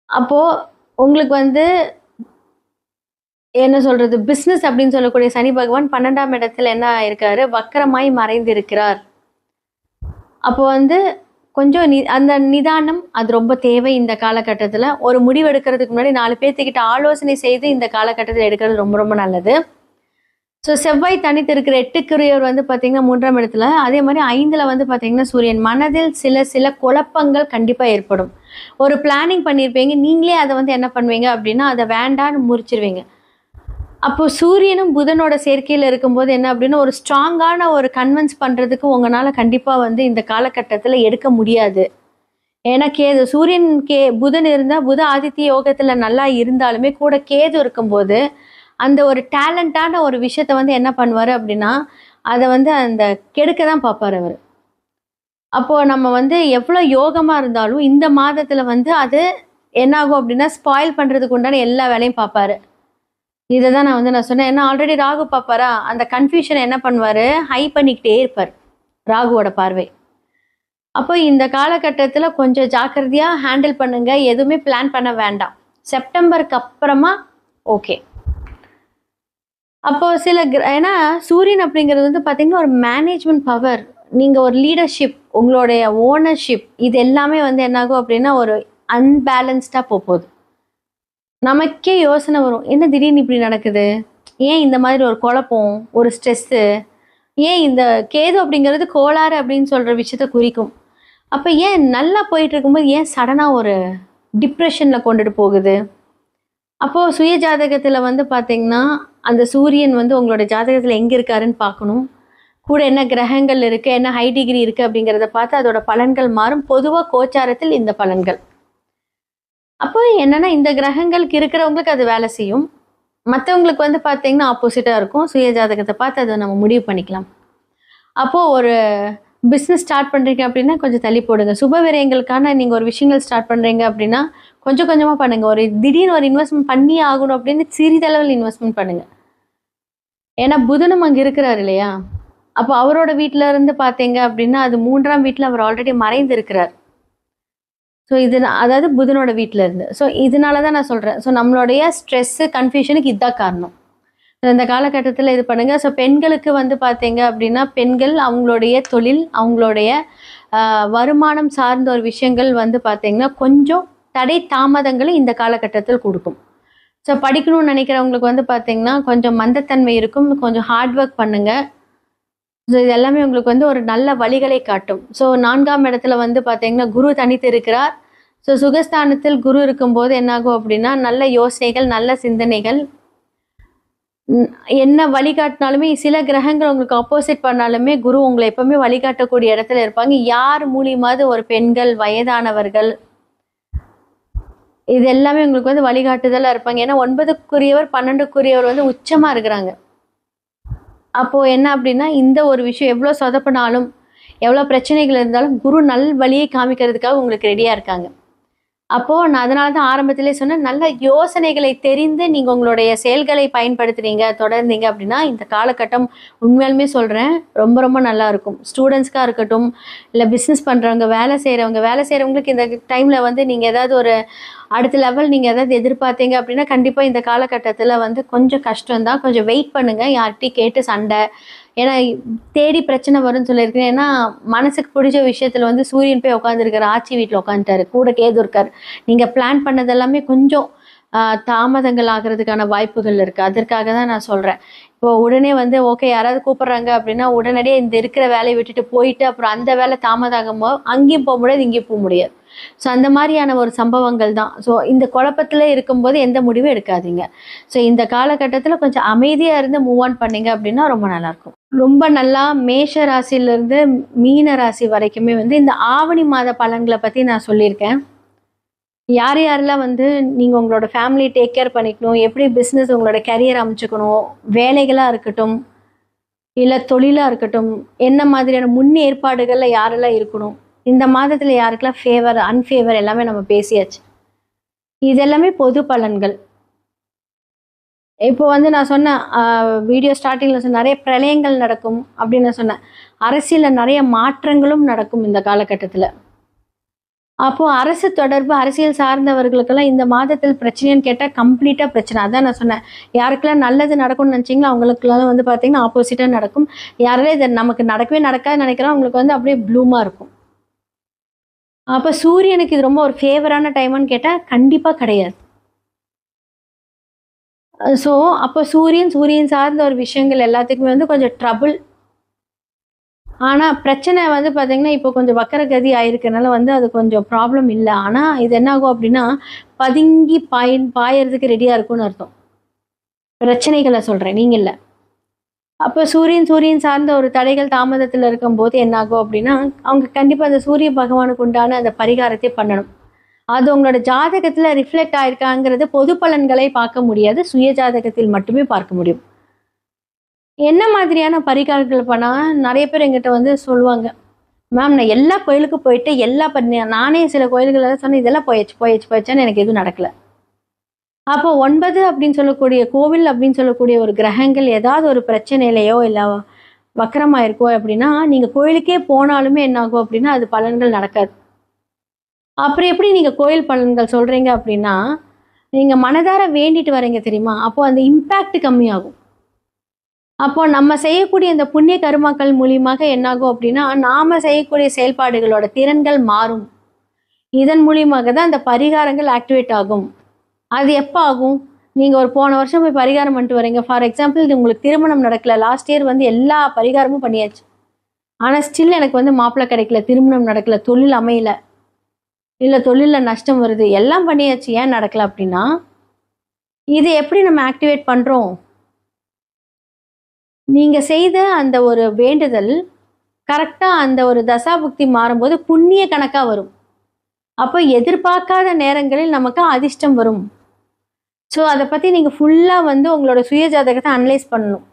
அப்போது உங்களுக்கு வந்து என்ன சொல்கிறது, பிஸ்னஸ் அப்படின்னு சொல்லக்கூடிய சனி பகவான் 12ஆம் இடத்துல என்ன இருக்காரு, வக்கரமாய் மறைந்திருக்கிறார். அப்போ வந்து கொஞ்சம் அந்த நிதானம் அது ரொம்ப தேவை இந்த காலகட்டத்தில். ஒரு முடிவு எடுக்கிறதுக்கு முன்னாடி 4 பேர்த்துக்கிட்ட ஆலோசனை செய்து இந்த காலகட்டத்தில் எடுக்கிறது ரொம்ப ரொம்ப நல்லது. ஸோ செவ்வாய் தனித்து இருக்கிற 8க்குரியவர் வந்து பார்த்தீங்கன்னா 3ஆம் இடத்துல, அதே மாதிரி 5ல் வந்து பார்த்தீங்கன்னா சூரியன். மனதில் சில குழப்பங்கள் கண்டிப்பாக ஏற்படும். ஒரு பிளானிங் பண்ணியிருப்பீங்க, நீங்களே அதை வந்து என்ன பண்ணுவீங்க அப்படின்னா அதை வேண்டான்னு முறிச்சிருவீங்க. அப்போது சூரியனும் புதனோட சேர்க்கையில் இருக்கும்போது என்ன அப்படின்னா ஒரு ஸ்ட்ராங்கான ஒரு கன்வின்ஸ் பண்ணுறதுக்கு உங்களால் கண்டிப்பாக வந்து இந்த காலகட்டத்தில் எடுக்க முடியாது. ஏன்னா கேது, சூரியன் புதன் இருந்தால் புத ஆதித்ய யோகத்தில் நல்லா இருந்தாலுமே கூட கேது இருக்கும்போது அந்த ஒரு டேலண்டான ஒரு விஷயத்த வந்து என்ன பண்ணுவார் அப்படின்னா அதை வந்து அந்த கெடுக்க தான் பார்ப்பார் அவர். அப்போது நம்ம வந்து எவ்வளோ யோகமாக இருந்தாலும் இந்த மாதத்தில் வந்து அது என்னாகும் அப்படின்னா ஸ்பாயில் பண்ணுறதுக்கு உண்டான எல்லா வேலையும் பார்ப்பாரு. இதை தான் நான் சொன்னேன். ஏன்னா ஆல்ரெடி ராகு பார்ப்பாரா, அந்த கன்ஃபியூஷனை என்ன பண்ணுவார், ஹை பண்ணிக்கிட்டே இருப்பார் ராகுவோட பார்வை. அப்போ இந்த காலகட்டத்தில் கொஞ்சம் ஜாக்கிரதையாக ஹேண்டில் பண்ணுங்கள். எதுவுமே பிளான் பண்ண வேண்டாம். செப்டம்பருக்கு அப்புறமா ஓகே. அப்போது ஏன்னா சூரியன் அப்படிங்கிறது வந்து பார்த்திங்கன்னா ஒரு மேனேஜ்மெண்ட் பவர், நீங்கள் ஒரு லீடர்ஷிப், உங்களுடைய ஓனர்ஷிப், இது எல்லாமே வந்து என்னாகும் அப்படின்னா ஒரு அன்பேலன்ஸ்டாக போகுது. நமக்கே யோசனை வரும், என்ன திடீர்னு இப்படி நடக்குது, ஏன் இந்த மாதிரி ஒரு குழப்பம், ஒரு ஸ்ட்ரெஸ்ஸு, ஏன் இந்த கேது அப்படிங்கிறது கோளாறு அப்படின்னு சொல்கிற விஷயத்த குறிக்கும். அப்போ ஏன் நல்லா போயிட்டு இருக்கும்போது ஏன் சடனாக ஒரு டிப்ரெஷனில் கொண்டுட்டு போகுது. அப்போது சுய ஜாதகத்தில் வந்து பார்த்திங்கன்னா அந்த சூரியன் வந்து உங்களோட ஜாதகத்தில் எங்கே இருக்காருன்னு பார்க்கணும். கூட என்ன கிரகங்கள் இருக்குது, என்ன ஹை டிகிரி இருக்குது அப்படிங்கிறத பார்த்து அதோட பலன்கள் மாறும். பொதுவாக கோச்சாரத்தில் இந்த பலன்கள். அப்போ என்னென்னா இந்த கிரகங்களுக்கு இருக்கிறவங்களுக்கு அது வேலை செய்யும், மற்றவங்களுக்கு வந்து பார்த்தீங்கன்னா ஆப்போசிட்டாக இருக்கும். சுய ஜாதகத்தை பார்த்து அதை நம்ம முடிவு பண்ணிக்கலாம். அப்போது ஒரு பிஸ்னஸ் ஸ்டார்ட் பண்ணுறீங்க அப்படின்னா கொஞ்சம் தள்ளி போடுங்க. சுப விரயங்களுக்கான நீங்கள் ஒரு விஷயங்கள் ஸ்டார்ட் பண்ணுறீங்க அப்படின்னா கொஞ்சம் கொஞ்சமாக பண்ணுங்கள். ஒரு திடீர்னு ஒரு இன்வெஸ்ட்மெண்ட் பண்ணி ஆகணும் அப்படின்னு சிறிதளவில் இன்வெஸ்ட்மெண்ட் பண்ணுங்கள். ஏன்னா புதனும் அங்கே இருக்கிறார் இல்லையா. அப்போ அவரோட வீட்டில் இருந்து பார்த்தீங்க அப்படின்னா அது 3ஆம் வீட்டில் அவர் ஆல்ரெடி மறைந்து இருக்கிறார். ஸோ இது அதாவது புதனோட வீட்டில் இருந்து. ஸோ இதனால தான் நான் சொல்கிறேன். ஸோ நம்மளுடைய ஸ்ட்ரெஸ்ஸு கன்ஃபியூஷனுக்கு இதுதான் காரணம். இந்த காலகட்டத்தில் இது பண்ணுங்கள். ஸோ பெண்களுக்கு வந்து பார்த்தீங்க அப்படின்னா பெண்கள் அவங்களுடைய தொழில், அவங்களுடைய வருமானம் சார்ந்த ஒரு விஷயங்கள் வந்து பார்த்தீங்கன்னா கொஞ்சம் தடை தாமதங்களை இந்த காலகட்டத்தில் கொடுக்கும். ஸோ படிக்கணும்னு நினைக்கிறவங்களுக்கு வந்து பார்த்தீங்கன்னா கொஞ்சம் மந்தத்தன்மை இருக்கும். கொஞ்சம் ஹார்ட் ஒர்க் பண்ணுங்கள். ஸோ இது எல்லாமே உங்களுக்கு வந்து ஒரு நல்ல வழிகளை காட்டும். ஸோ 4ஆம் இடத்துல வந்து பார்த்தீங்கன்னா குரு தனித்து இருக்கிறார். ஸோ சுகஸ்தானத்தில் குரு இருக்கும்போது என்னாகும் அப்படின்னா நல்ல யோசனைகள், நல்ல சிந்தனைகள், என்ன வழிகாட்டினாலுமே சில கிரகங்கள் உங்களுக்கு ஆப்போசிட் பண்ணாலுமே குரு உங்களை எப்பவுமே வழிகாட்டக்கூடிய இடத்துல இருப்பாங்க. யார் மூலியமாவது ஒரு பெண்கள், வயதானவர்கள், இது எல்லாமே உங்களுக்கு வந்து வழிகாட்டுதலா இருப்பாங்க. ஏன்னா 9க்குரியவர் 12க்குரியவர் வந்து உச்சமா இருக்கிறாங்க. அப்போ என்ன அப்படின்னா இந்த ஒரு விஷயம் எவ்வளோ சொதப்பினாலும், எவ்வளோ பிரச்சனைகள் இருந்தாலும் குரு நல் வழியை காமிக்கிறதுக்காக உங்களுக்கு ரெடியா இருக்காங்க. அப்போ நான் அதனால தான் ஆரம்பத்திலே சொன்னேன், நல்ல யோசனைகளை தெரிந்து நீங்க உங்களுடைய செயல்களை பயன்படுத்துறீங்க, தொடர்ந்தீங்க அப்படின்னா இந்த காலகட்டம் உண்மையாலுமே சொல்றேன் ரொம்ப ரொம்ப நல்லா இருக்கும். ஸ்டூடெண்ட்ஸ்க்கா இருக்கட்டும், இல்லை பிஸ்னஸ் பண்றவங்க, வேலை செய்றவங்களுக்கு இந்த டைம்ல வந்து நீங்க ஏதாவது ஒரு அடுத்த லெவல் நீங்க ஏதாவது எதிர்பார்த்தீங்க அப்படின்னா கண்டிப்பா இந்த காலகட்டத்துல வந்து கொஞ்சம் கஷ்டம் தான். கொஞ்சம் வெயிட் பண்ணுங்க. யார்கிட்டயும் கேட்டு சண்டை, ஏன்னா தேடி பிரச்சனை வரும்னு சொல்லியிருக்கேன். ஏன்னா மனசுக்கு பிடிச்ச விஷயத்துல வந்து சூரியன் போய் உட்காந்துருக்காரு, ஆட்சி வீட்டில் உட்காந்துட்டாரு, கூட கேது இருக்காரு. நீங்க பிளான் பண்ணது எல்லாமே கொஞ்சம் தாமதங்கள் ஆகிறதுக்கான வாய்ப்புகள் இருக்கு. அதற்காக தான் நான் சொல்றேன். இப்போ உடனே வந்து ஓகே யாராவது கூப்பிடுறாங்க அப்படின்னா உடனடியே இந்த இருக்கிற வேலையை விட்டுட்டு போயிட்டு அப்புறம் அந்த வேலை தாமதாகுமோ அங்கேயும் போக முடியாது, இங்கேயும் போக முடியாது. ஸோ அந்த மாதிரியான ஒரு சம்பவங்கள் தான். ஸோ இந்த குழப்பத்தில் இருக்கும்போது எந்த முடிவும் எடுக்காதீங்க. ஸோ இந்த காலகட்டத்தில் கொஞ்சம் அமைதியாக இருந்து மூவ் ஆன் பண்ணீங்க அப்படின்னா ரொம்ப நல்லாயிருக்கும். ரொம்ப நல்லா மேஷ ராசியிலிருந்து மீன ராசி வரைக்குமே வந்து இந்த ஆவணி மாத பலன்களை பற்றி நான் சொல்லியிருக்கேன். யார் யாரெல்லாம் வந்து நீங்கள் உங்களோட ஃபேமிலி டேக் கேர் பண்ணிக்கணும், எப்படி பிஸ்னஸ் உங்களோட கரியர் அமைச்சுக்கணும், வேலைகளாக இருக்கட்டும் இல்லை தொழிலாக இருக்கட்டும், என்ன மாதிரியான முன்னேற்பாடுகளில் யாரெல்லாம் இருக்கணும், இந்த மாதத்தில் யாருக்கெல்லாம் ஃபேவர் அன்ஃபேவர் எல்லாமே நம்ம பேசியாச்சு. இது எல்லாமே பொது பலன்கள். இப்போ வந்து நான் சொன்னேன் வீடியோ ஸ்டார்டிங்கில் சொன்ன நிறைய பிரளயங்கள் நடக்கும் அப்படின்னு நான் சொன்னேன். அரசியலில் நிறைய மாற்றங்களும் நடக்கும் இந்த காலகட்டத்தில். அப்போ அரசு தொடர்பு அரசியல் சார்ந்தவர்களுக்கெல்லாம் இந்த மாதத்தில் பிரச்சனைன்னு கேட்டால் கம்ப்ளீட்டாக பிரச்சனை. அதான் நான் சொன்னேன், யாருக்கெல்லாம் நல்லது நடக்கும்னு நினச்சிங்களோ அவங்களுக்குலாம் வந்து பார்த்தீங்கன்னா ஆப்போசிட்டாக நடக்கும். யாரெல்லாம் இதை நமக்கு நடக்கவே நடக்காதுன்னு நினைக்கிறோம் அவங்களுக்கு வந்து அப்படியே ப்ளூமாக இருக்கும். அப்போ சூரியனுக்கு இது ரொம்ப ஒரு ஃபேவரான டைமான்னு கேட்டால் கண்டிப்பாக கிடையாது. ஸோ அப்போ சூரியன் சார்ந்த ஒரு விஷயங்கள் எல்லாத்துக்குமே வந்து கொஞ்சம் ட்ரபுள். ஆனால் பிரச்சனை வந்து பார்த்தீங்கன்னா இப்போ கொஞ்சம் வக்கரகதி ஆயிருக்கனால வந்து அது கொஞ்சம் ப்ராப்ளம் இல்லை. ஆனால் இது என்னாகும் அப்படின்னா பதுங்கி பாயறதுக்கு ரெடியாக இருக்கும்னு அர்த்தம். பிரச்சனைகளை சொல்கிறேன், நீங்கள் இல்லை. அப்போ சூரியன் சார்ந்த ஒரு தடைகள் தாமதத்தில் இருக்கும்போது என்னாகும் அப்படின்னா அவங்க கண்டிப்பாக அந்த சூரிய பகவானுக்கு உண்டான அந்த பரிகாரத்தை பண்ணணும். அது உங்களோட ஜாதகத்தில் ரிஃப்ளெக்ட் ஆயிருக்காங்கிறது பொது பலன்களை பார்க்க முடியாது, சுய ஜாதகத்தில் மட்டுமே பார்க்க முடியும். என்ன மாதிரியான பரிகாரங்கள் பண்ணால் நிறைய பேர் எங்கிட்ட வந்து சொல்லுவாங்க, மேம் நான் எல்லா கோயிலுக்கும் போயிட்டு நானே சில கோயில்களெல்லாம் சொன்னேன், இதெல்லாம் போயிடுச்சுன்னு எனக்கு எதுவும் நடக்கலை. அப்போ 9 அப்படின்னு சொல்லக்கூடிய கோவில் அப்படின்னு சொல்லக்கூடிய ஒரு கிரகங்கள் ஏதாவது ஒரு பிரச்சனையிலையோ இல்லை வக்கரமாக இருக்கோ அப்படின்னா நீங்கள் கோயிலுக்கே போனாலுமே என்னாகும் அப்படின்னா அது பலன்கள் நடக்காது. அப்புறம் எப்படி நீங்கள் கோயில் பலன்கள் சொல்கிறீங்க அப்படின்னா நீங்கள் மனதார வேண்டிட்டு வரீங்க தெரியுமா, அப்போது அந்த இம்பேக்ட் கம்மியாகும். அப்போ நம்ம செய்யக்கூடிய இந்த புண்ணிய கர்மாக்கள் மூலியமாக என்னாகும் அப்படின்னா நாம செய்யக்கூடிய செயல்பாடுகளோட திறன்கள் மாறும். இதன் மூலியமாக தான் அந்த பரிகாரங்கள் ஆக்டிவேட் ஆகும். அது எப்போ ஆகும்? நீங்கள் ஒரு போன வருஷம் போய் பரிகாரம் பண்ணிட்டு வரீங்க. ஃபார் எக்ஸாம்பிள் இது உங்களுக்கு திருமணம் நடக்கல, லாஸ்ட் இயர் வந்து எல்லா பரிகாரமும் பண்ணியாச்சு, ஆனால் ஸ்டில் எனக்கு வந்து மாப்பிள்ளை கிடைக்கல, திருமணம் நடக்கல, தொழில் அமையல, இல்லை தொழிலில் நஷ்டம் வருது, எல்லாம் பண்ணியாச்சு, ஏன் நடக்கல அப்படின்னா இது எப்படி நம்ம ஆக்டிவேட் பண்ணுறோம்? நீங்கள் செய்த அந்த ஒரு வேண்டுதல் கரெக்டாக அந்த ஒரு தசாபுக்தி மாறும்போது புண்ணிய கணக்காக வரும். அப்போ எதிர்பார்க்காத நேரங்களில் நமக்கு அதிர்ஷ்டம் வரும். ஸோ அதை பற்றி நீங்கள் ஃபுல்லாக வந்து உங்களோட சுய ஜாதகத்தை அனலைஸ் பண்ணணும்.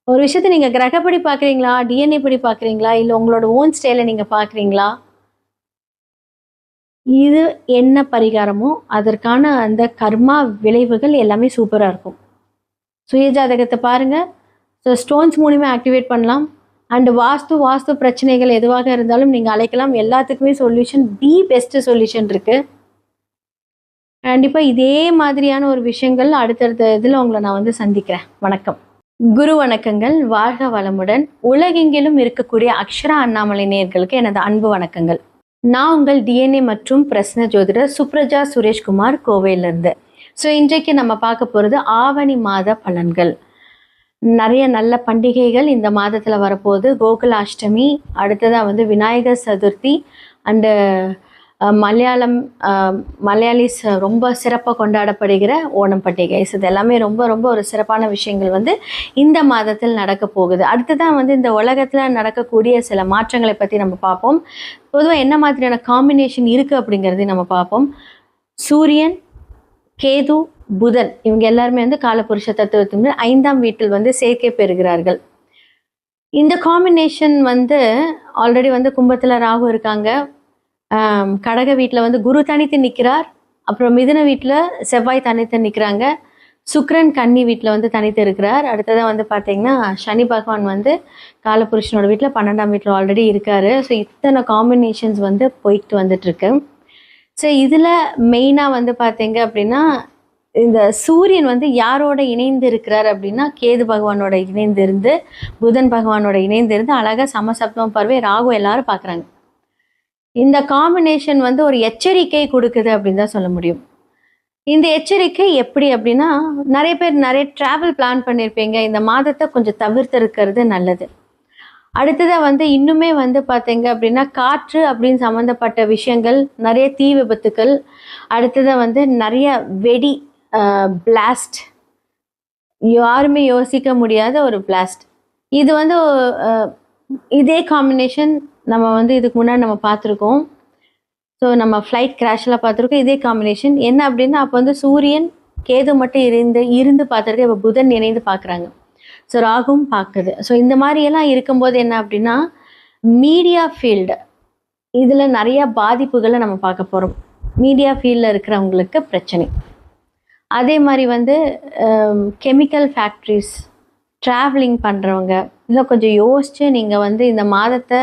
ஒரு விஷயத்தை நீங்கள் கிரகப்படி பார்க்குறீங்களா, டிஎன்ஏ படி பார்க்குறீங்களா, இல்லை உங்களோட ஓன் ஸ்டைலை நீங்கள் பார்க்குறீங்களா, இது என்ன பரிகாரமோ அதற்கான அந்த கர்மா விளைவுகள் எல்லாமே சூப்பராக இருக்கும். சுய ஜாதகத்தை பாருங்கள். ஸோ ஸ்டோன்ஸ் மூலிமா ஆக்டிவேட் பண்ணலாம். அண்டு வாஸ்து பிரச்சனைகள் எதுவாக இருந்தாலும் நீங்கள் அழைக்கலாம். எல்லாத்துக்குமே சொல்யூஷன், தி பெஸ்ட் சொல்யூஷன் இருக்குது. கண்டிப்பாக இதே மாதிரியான ஒரு விஷயங்கள் அடுத்தடுத்த இதில் உங்களை நான் வந்து சந்திக்கிறேன். வணக்கம். குரு வணக்கங்கள். வாழ்க வளமுடன். உலகெங்கிலும் இருக்கக்கூடிய அக்ஷரா அண்ணாமலை நேயர்களுக்கு எனது அன்பு வணக்கங்கள். நான் உங்கள் டிஎன்ஏ மற்றும் பிரஸ்ன ஜோதிடர் சுப்ரஜா சுரேஷ்குமார், கோவையிலிருந்து. ஸோ இன்றைக்கு நம்ம பார்க்க போகிறது ஆவணி மாத பலன்கள். நிறைய நல்ல பண்டிகைகள் இந்த மாதத்தில் வரப்போகுது. கோகுலாஷ்டமி, அடுத்ததாக வந்து விநாயகர் சதுர்த்தி அண்டு மலையாளிஸ் ரொம்ப சிறப்பாக கொண்டாடப்படுகிற ஓணம் பண்டிகை. இது எல்லாமே ரொம்ப ரொம்ப ஒரு சிறப்பான விஷயங்கள் வந்து இந்த மாதத்தில் நடக்க போகுது. அடுத்ததான் வந்து இந்த உலகத்தில் நடக்கக்கூடிய சில மாற்றங்களை பற்றி நம்ம பார்ப்போம். பொதுவாக என்ன மாதிரியான காம்பினேஷன் இருக்குது அப்படிங்கிறதையும் நம்ம பார்ப்போம். சூரியன், கேது, புதன் இவங்க எல்லாருமே வந்து காலபுருஷ தத்துவத்தின் 5ஆம் வீட்டில் வந்து சேர்க்கை பெறுகிறார்கள். இந்த காம்பினேஷன் வந்து ஆல்ரெடி வந்து கும்பத்தில் ராகு இருக்காங்க, கடக வீட்டில் வந்து குரு தனித்து நிற்கிறார், அப்புறம் மிதுன வீட்டில் செவ்வாய் தனித்து நிற்கிறாங்க, சுக்கிரன் கன்னி வீட்டில் வந்து தனித்து இருக்கிறார். அடுத்ததாக வந்து பார்த்திங்கன்னா சனி பகவான் வந்து காலபுருஷனோட வீட்டில் 12ஆம் வீட்டில் ஆல்ரெடி இருக்கார். ஸோ இத்தனை காம்பினேஷன்ஸ் வந்து போயிட்டு வந்துட்டுருக்கு. ஸோ இதில் மெயினாக வந்து பார்த்தீங்க அப்படின்னா இந்த சூரியன் வந்து யாரோட இணைந்து இருக்கிறார் அப்படின்னா கேது பகவானோட இணைந்து இருந்து, புதன் பகவானோட இணைந்து இருந்து அழகாக சமசப்தம் பார்வை ராகு எல்லாரும் பார்க்குறாங்க. இந்த காம்பினேஷன் வந்து ஒரு எச்சரிக்கை கொடுக்குது அப்படின்னு தான் சொல்ல முடியும். இந்த எச்சரிக்கை எப்படி அப்படின்னா, நிறைய பேர் நிறைய ட்ராவல் பிளான் பண்ணியிருப்பீங்க, இந்த மாதத்தை கொஞ்சம் தவிர்த்து இருக்கிறது நல்லது. அடுத்ததாக வந்து இன்னுமே வந்து பார்த்தீங்க அப்படின்னா காற்று அப்படின்னு சம்மந்தப்பட்ட விஷயங்கள், நிறைய தீ விபத்துக்கள், அடுத்ததாக வந்து நிறைய வெடி பிளாஸ்ட், யாருமே யோசிக்க முடியாத ஒரு பிளாஸ்ட். இது வந்து இதே காம்பினேஷன் நம்ம வந்து இதுக்கு முன்னாடி நம்ம பார்த்துருக்கோம். ஸோ நம்ம ஃப்ளைட் கிராஷெலாம் பார்த்துருக்கோம். இதே காம்பினேஷன் என்ன அப்படின்னா, அப்போ வந்து சூரியன் கேது மட்டும் இருந்து பார்த்துருக்கு, இப்போ புதன் இணைந்து பார்க்குறாங்க, ஸோ ராகும் பார்க்குது. ஸோ இந்த மாதிரியெல்லாம் இருக்கும்போது என்ன அப்படின்னா மீடியா ஃபீல்டு இதில் நிறைய பாதிப்புகளை நம்ம பார்க்க போகிறோம். மீடியா ஃபீல்டில் இருக்கிறவங்களுக்கு பிரச்சனை. அதே மாதிரி வந்து கெமிக்கல் ஃபேக்ட்ரிஸ், ட்ராவலிங் பண்ணுறவங்க இதெல்லாம் கொஞ்சம் யோசித்து நீங்கள் வந்து இந்த மாதத்தை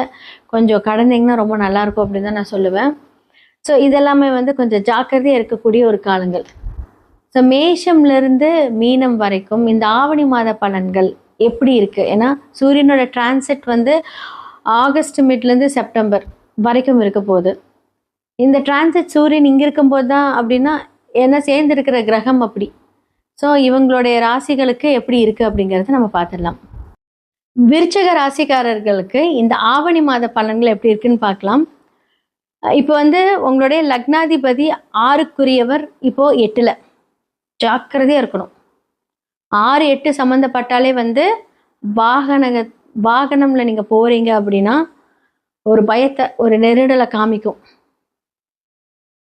கொஞ்சம் கடந்தீங்கன்னா ரொம்ப நல்லாயிருக்கும் அப்படின்னு தான் நான் சொல்லுவேன். ஸோ இதெல்லாமே வந்து கொஞ்சம் ஜாக்கிரதையாக இருக்கக்கூடிய ஒரு காலங்கள். ஸோ மேஷம்லேருந்து மீனம் வரைக்கும் இந்த ஆவணி மாத பலன்கள் எப்படி இருக்குது? ஏன்னா சூரியனோட டிரான்சிட் வந்து ஆகஸ்ட் மிட்லேருந்து செப்டம்பர் வரைக்கும் இருக்க போகுது. இந்த டிரான்சிட் சூரியன் இங்கே இருக்கும்போது தான் அப்படின்னா ஏன்னா சேர்ந்துருக்கிற கிரகம் அப்படி. ஸோ இவங்களுடைய ராசிகளுக்கு எப்படி இருக்குது அப்படிங்கிறத நம்ம பார்த்துடலாம். விருச்சக ராசிக்காரர்களுக்கு இந்த ஆவணி மாத பலன்கள் எப்படி இருக்குன்னு பார்க்கலாம். இப்போ வந்து உங்களுடைய லக்னாதிபதி 6க்குரியவர் இப்போது 8ல், ஜாக்கிரதையாக இருக்கணும். 6, 8 சம்மந்தப்பட்டாலே வந்து வாகனம்ல நீங்கள் போகிறீங்க அப்படின்னா ஒரு பயத்தை, ஒரு நெருடலை காமிக்கும்.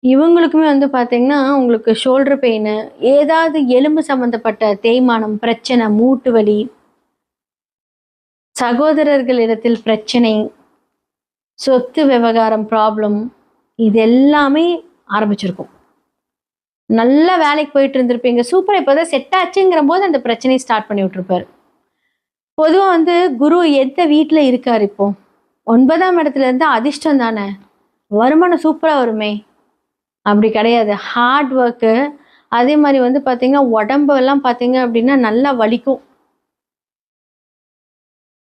இவங்களுக்குமே வந்து பார்த்தீங்கன்னா உங்களுக்கு ஷோல்டர் பெயின், ஏதாவது எலும்பு சம்மந்தப்பட்ட தேய்மானம், பிரச்சனை, மூட்டு வலி, சகோதரர்களிடத்தில் பிரச்சனை, சொத்து விவகாரம் ப்ராப்ளம், இது எல்லாமே ஆரம்பிச்சிருக்கும். நல்ல வேலைக்கு போயிட்டு இருந்திருப்பீங்க, சூப்பராக இப்போ தான் செட் ஆச்சுங்கிற போது அந்த பிரச்சனையை ஸ்டார்ட் பண்ணி விட்டுருப்பாரு. பொதுவாக வந்து குரு எந்த வீட்டில் இருக்கார்? இப்போ 9ஆம் இடத்துல இருந்தால் அதிர்ஷ்டம் தானே, வருமானம் சூப்பராக வருமே. அப்படி கிடையாது, ஹார்ட் ஒர்க்கு. அதே மாதிரி வந்து பார்த்தீங்கன்னா உடம்பெல்லாம் பார்த்தீங்க அப்படின்னா நல்லா வலிக்கும்.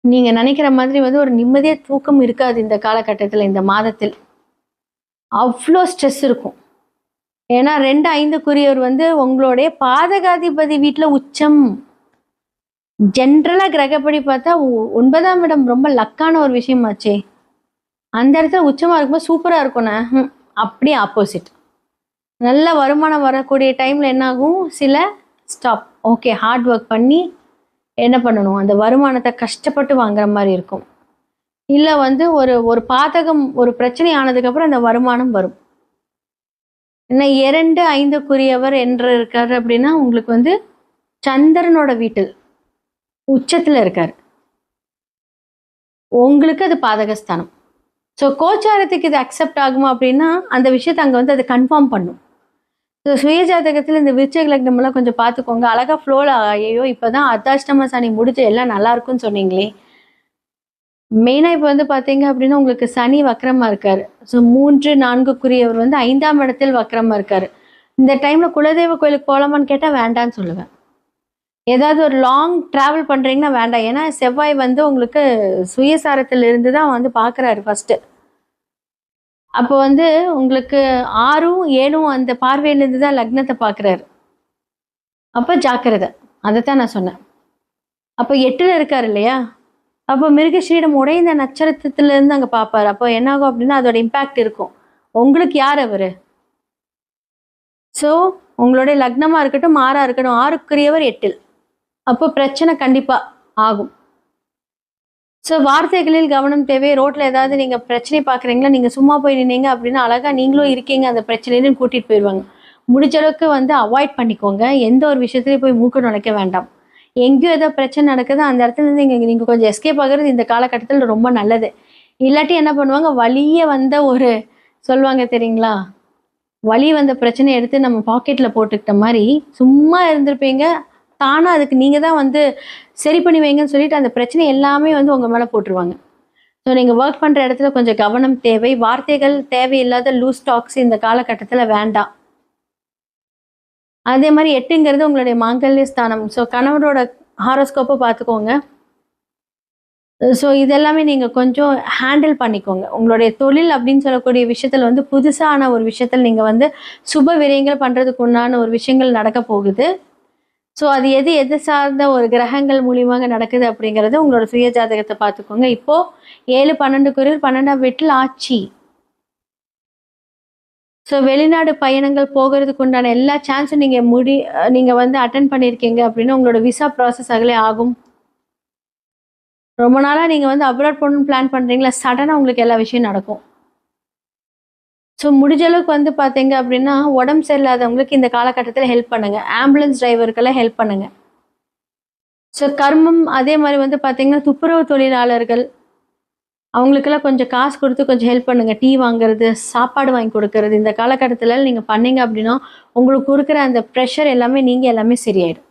நீங்கள் நினைக்கிற மாதிரி வந்து ஒரு நிம்மதியாக தூக்கம் இருக்காது இந்த காலகட்டத்தில். இந்த மாதத்தில் அவ்வளோ ஸ்ட்ரெஸ் இருக்கும். ஏன்னா 2, 5க்குரியவர் வந்து உங்களுடைய பாதகாதிபதி வீட்டில் உச்சம். ஜென்ரலாக கிரகப்படி பார்த்தா 9ஆம் இடம் ரொம்ப லக்கான ஒரு விஷயமாச்சே. அந்த இடத்துல உச்சமாக இருக்கும்போது சூப்பராக இருக்கும்ண்ணே. அப்படியே ஆப்போசிட். நல்ல வருமானம் வரக்கூடிய டைமில் என்னாகும், சில ஸ்டாப். ஓகே, ஹார்ட் ஒர்க் பண்ணி என்ன பண்ணணும், அந்த வருமானத்தை கஷ்டப்பட்டு வாங்குற மாதிரி இருக்கும். இல்லை வந்து ஒரு பாதகம், ஒரு பிரச்சனை ஆனதுக்கப்புறம் அந்த வருமானம் வரும். என்ன 2, 5க்குரியவர் என்று இருக்காரு அப்படின்னா உங்களுக்கு வந்து சந்திரனோட வீட்டில் உச்சத்தில் இருக்கார். உங்களுக்கு அது பாதகஸ்தானம். ஸோ கோச்சாரத்துக்கு இது அக்செப்ட் ஆகுமா அப்படின்னா அந்த விஷயத்தை அங்கே வந்து அதை கன்ஃபார்ம் பண்ணும். ஸோ சுயஜாதகத்தில் இந்த விருச்சிக லக்னமெல்லாம் கொஞ்சம் பார்த்துக்கோங்க. அழகாக ஃப்ளோவில், ஐயோ இப்போ தான் அர்த்தாஷ்டம சனி முடிச்சு எல்லாம் நல்லா இருக்குன்னு சொன்னீங்களே. மெயினாக இப்போ வந்து பார்த்தீங்க அப்படின்னா உங்களுக்கு சனி வக்கரமாக இருக்கார். ஸோ 3, 4க்குரியவர் வந்து 5ஆம் இடத்தில் வக்கரமாக இருக்கார். இந்த டைமில் குலதெய்வ கோயிலுக்கு போகலாமான்னு கேட்டால் வேண்டான்னு சொல்லுவேன். ஏதாவது ஒரு லாங் ட்ராவல் பண்ணுறீங்கன்னா வேண்டாம். ஏன்னா செவ்வாய் வந்து உங்களுக்கு சுயசாரத்தில் இருந்து தான் வந்து பார்க்குறாரு ஃபஸ்ட்டு. அப்போ வந்து உங்களுக்கு 6ம் 7ம் அந்த பார்வையிலேருந்து தான் லக்னத்தை பார்க்குறாரு. அப்போ ஜாக்கிரதை, அதைத்தான் நான் சொன்னேன். அப்போ 8ல் இருக்கார் இல்லையா? அப்போ மிருகஸ்ரீடம் உடைந்த நட்சத்திரத்திலேருந்து அங்கே பார்ப்பார். அப்போ என்னாகும் அப்படின்னா அதோட இம்பேக்ட் இருக்கும். உங்களுக்கு யார் அவர்? ஸோ உங்களுடைய லக்னமாக இருக்கட்டும், 6ஆ இருக்கட்டும், 6க்குரியவர் 8ல். அப்போ பிரச்சனை கண்டிப்பாக ஆகும். ஸோ வார்த்தைகளில் கவனம் தேவை. ரோட்டில் ஏதாவது நீங்கள் பிரச்சனை பார்க்குறீங்களா, நீங்கள் சும்மா போய் நின்னீங்க அப்படின்னா அழகாக நீங்களும் இருக்கீங்க அந்த பிரச்சனைன்னு கூட்டிகிட்டு போயிடுவாங்க. முடிஞ்ச அளவுக்கு வந்து அவாய்ட் பண்ணிக்கோங்க. எந்த ஒரு விஷயத்துலையும் போய் மூக்கு நுழைக்க வேண்டாம். எங்கேயோ ஏதோ பிரச்சனை நடக்குது, அந்த இடத்துலேருந்து நீங்கள் கொஞ்சம் எஸ்கேப் ஆகிறது இந்த காலகட்டத்தில் ரொம்ப நல்லது. இல்லாட்டி என்ன பண்ணுவாங்க, வலிய வந்த ஒரு சொல்லுவாங்க தெரியுங்களா, வலி வந்த பிரச்சனையை எடுத்து நம்ம பாக்கெட்டில் போட்டுக்கிட்ட மாதிரி சும்மா இருந்திருப்பீங்க. தானாக அதுக்கு நீங்கள் தான் வந்து சரி பண்ணி வைங்கன்னு சொல்லிட்டு அந்த பிரச்சனை எல்லாமே வந்து உங்கள் மேலே போட்டுருவாங்க. ஸோ நீங்கள் ஒர்க் பண்ணுற இடத்துல கொஞ்சம் கவனம் தேவை. வார்த்தைகள் தேவையில்லாத லூஸ் டாக்ஸ் இந்த காலகட்டத்தில் வேண்டாம். அதே மாதிரி 8ங்கிறது உங்களுடைய மாங்கல்ய ஸ்தானம். ஸோ கணவரோட ஹாரோஸ்கோப்பை பார்த்துக்கோங்க. ஸோ இதெல்லாமே நீங்கள் கொஞ்சம் ஹேண்டில் பண்ணிக்கோங்க. உங்களுடைய தொழில் அப்படின்னு சொல்லக்கூடிய விஷயத்தில் வந்து புதுசான ஒரு விஷயத்தில் நீங்கள் வந்து சுப விரயங்கள் பண்ணுறதுக்கு உண்டான ஒரு விஷயங்கள் நடக்க போகுது. ஸோ அது எது சார்ந்த ஒரு கிரகங்கள் மூலியமாக நடக்குது அப்படிங்கிறது உங்களோட சுய ஜாதகத்தை பார்த்துக்கோங்க. இப்போது 7, 12 12ஆம் வீட்டில் ஆட்சி. ஸோ வெளிநாடு பயணங்கள் போகிறதுக்கு உண்டான எல்லா சான்ஸும் நீங்கள் வந்து அட்டன் பண்ணியிருக்கீங்க அப்படின்னா உங்களோட விசா ப்ராசஸ் ஆகலே ஆகும். ரொம்ப நாளாக நீங்கள் வந்து அப்ராட் போகணுன்னு பிளான் பண்ணுறீங்களா, சடனாக உங்களுக்கு எல்லா விஷயம் நடக்கும். ஸோ முடிஞ்ச அளவுக்கு வந்து பார்த்தீங்க அப்படின்னா உடம்பு சரியில்லாதவங்களுக்கு இந்த காலகட்டத்தில் ஹெல்ப் பண்ணுங்கள். ஆம்புலன்ஸ் டிரைவருக்கெல்லாம் ஹெல்ப் பண்ணுங்கள். ஸோ கர்மம் அதே மாதிரி வந்து பார்த்தீங்கன்னா துப்புரவு தொழிலாளர்கள் அவங்களுக்கெல்லாம் கொஞ்சம் காசு கொடுத்து கொஞ்சம் ஹெல்ப் பண்ணுங்கள். டீ வாங்குறது, சாப்பாடு வாங்கி கொடுக்கறது இந்த காலகட்டத்தில் நீங்கள் பண்ணீங்க அப்படின்னா உங்களுக்கு இருக்கிற அந்த ப்ரெஷர் எல்லாமே சரியாயிடும்.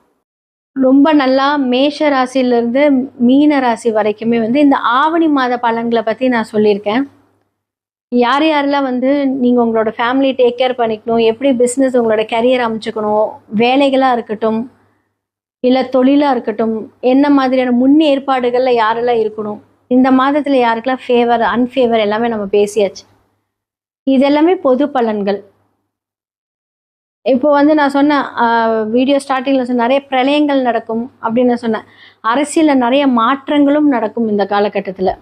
ரொம்ப நல்லா மேஷ ராசியிலேருந்து மீன ராசி வரைக்குமே வந்து இந்த ஆவணி மாத பலன்களை பற்றி நான் சொல்லியிருக்கேன். யாரெல்லாம் வந்து நீங்கள் உங்களோட ஃபேமிலி டேக் கேர் பண்ணிக்கணும், எப்படி பிஸ்னஸ் உங்களோட கரியர் அமைச்சுக்கணும், வேலைகளாக இருக்கட்டும் இல்லை தொழிலாக இருக்கட்டும், என்ன மாதிரியான முன்னேற்பாடுகளில் யாரெல்லாம் இருக்கணும், இந்த மாதத்தில் யாருக்கெல்லாம் ஃபேவர் அன்ஃபேவர் எல்லாமே நம்ம பேசியாச்சு. இதெல்லாமே பொது பலன்கள். இப்போ வந்து நான் சொன்னேன் வீடியோ ஸ்டார்டிங்கில் நிறைய பிரளயங்கள் நடக்கும் அப்படின்னு சொன்னேன். அரசியலில் நிறைய மாற்றங்களும் நடக்கும் இந்த காலகட்டத்தில்.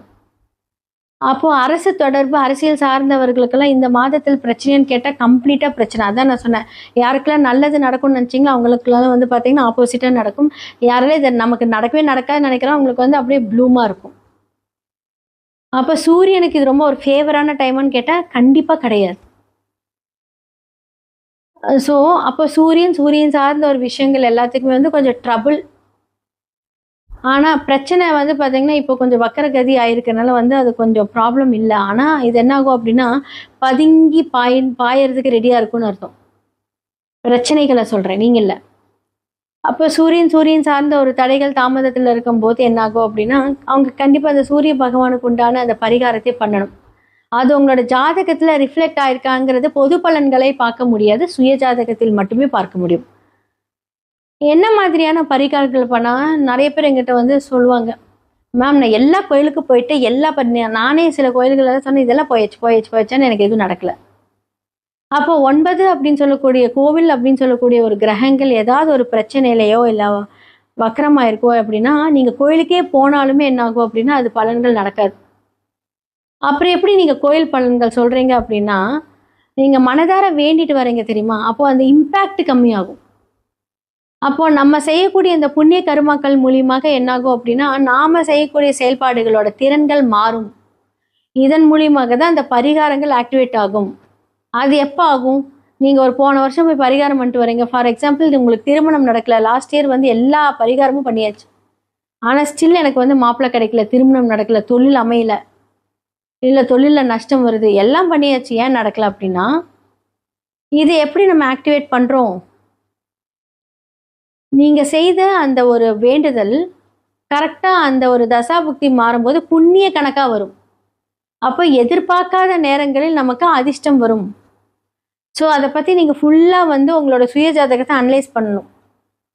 அப்போது அரசு தொடர்பு அரசியல் சார்ந்தவர்களுக்கெல்லாம் இந்த மாதத்தில் பிரச்சனைன்னு கேட்டால் கம்ப்ளீட்டாக பிரச்சனை. அதான் நான் சொன்னேன், யாருக்கெல்லாம் நல்லது நடக்கும்னு நினச்சிங்களோ அவங்களுக்குலாம் வந்து பார்த்திங்கன்னா ஆப்போசிட்டாக நடக்கும். யாரெல்லாம் இதை நமக்கு நடக்கவே நடக்காதுன்னு நினைக்கிறோம் அவங்களுக்கு வந்து அப்படியே ப்ளூமாக இருக்கும். அப்போ சூரியனுக்கு இது ரொம்ப ஒரு ஃபேவரான டைமான்னு கேட்டால் கண்டிப்பாக கிடையாது. ஸோ அப்போ சூரியன் சார்ந்த ஒரு விஷயங்கள் எல்லாத்துக்குமே வந்து கொஞ்சம் ட்ரபுள். ஆனால் பிரச்சனை வந்து பார்த்திங்கன்னா இப்போ கொஞ்சம் வக்கரகதி ஆயிருக்கனால வந்து அது கொஞ்சம் ப்ராப்ளம் இல்லை. ஆனால் இது என்னாகும் அப்படின்னா பதுங்கி பாயறதுக்கு ரெடியாக இருக்கும்னு அர்த்தம். பிரச்சனைகளை சொல்கிறேன், நீங்கள் இல்லை. அப்போ சூரியன் சார்ந்த ஒரு தடைகள் தாமதத்தில் இருக்கும்போது என்னாகும் அப்படின்னா அவங்க கண்டிப்பாக அந்த சூரிய பகவானுக்கு உண்டான அந்த பரிகாரத்தை பண்ணணும். அது உங்களோட ஜாதகத்தில் ரிஃப்ளெக்ட் ஆயிருக்காங்கிறது பொது பலன்களை பார்க்க முடியாது, சுய ஜாதகத்தில் மட்டுமே பார்க்க முடியும். என்ன மாதிரியான பரிகாரங்கள் பண்ணால் நிறைய பேர் எங்கிட்ட வந்து சொல்லுவாங்க, மேம் நான் எல்லா கோயிலுக்கு போயிட்டு நானே சில கோயில்களெல்லாம் சொன்னேன், இதெல்லாம் போயாச்சுன்னு எனக்கு எதுவும் நடக்கலை. அப்போ 9 அப்படின்னு சொல்லக்கூடிய கோவில் அப்படின்னு சொல்லக்கூடிய ஒரு கிரகங்கள் ஏதாவது ஒரு பிரச்சனையிலையோ இல்லை வக்கரமாக இருக்கோ அப்படின்னா நீங்கள் கோயிலுக்கே போனாலுமே என்னாகும் அப்படின்னா அது பலன்கள் நடக்காது. அப்புறம் எப்படி நீங்கள் கோயில் பலன்கள் சொல்கிறீங்க அப்படின்னா நீங்கள் மனதார வேண்டிட்டு வரீங்க தெரியுமா, அப்போது அந்த இம்பேக்ட் கம்மியாகும். அப்போது நம்ம செய்யக்கூடிய இந்த புண்ணிய கருமாக்கள் மூலியமாக என்னாகும் அப்படின்னா நாம் செய்யக்கூடிய செயல்பாடுகளோட திறன்கள் மாறும். இதன் மூலியமாக தான் அந்த பரிகாரங்கள் ஆக்டிவேட் ஆகும். அது எப்போ ஆகும், நீங்கள் ஒரு போன வருஷம் போய் பரிகாரம் பண்ணிட்டு வரீங்க. ஃபார் எக்ஸாம்பிள் உங்களுக்கு திருமணம் நடக்கலை, லாஸ்ட் இயர் வந்து எல்லா பரிகாரமும் பண்ணியாச்சு, ஆனால் ஸ்டில் எனக்கு வந்து மாப்பிள்ளை கிடைக்கல, திருமணம் நடக்கலை, தொழில் அமையலை, இல்லை தொழிலில் நஷ்டம் வருது, எல்லாம் பண்ணியாச்சு, ஏன் நடக்கலை அப்படின்னா இது எப்படி நம்ம ஆக்டிவேட் பண்ணுறோம். நீங்கள் செய்த அந்த ஒரு வேண்டுதல் கரெக்டாக அந்த ஒரு தசாபுக்தி மாறும்போது புண்ணிய கணக்காக வரும். அப்போ எதிர்பார்க்காத நேரங்களில் நமக்கு அதிர்ஷ்டம் வரும். ஸோ அதை பற்றி நீங்கள் ஃபுல்லாக வந்து உங்களோட சுய ஜாதகத்தை அனலைஸ் பண்ணணும்.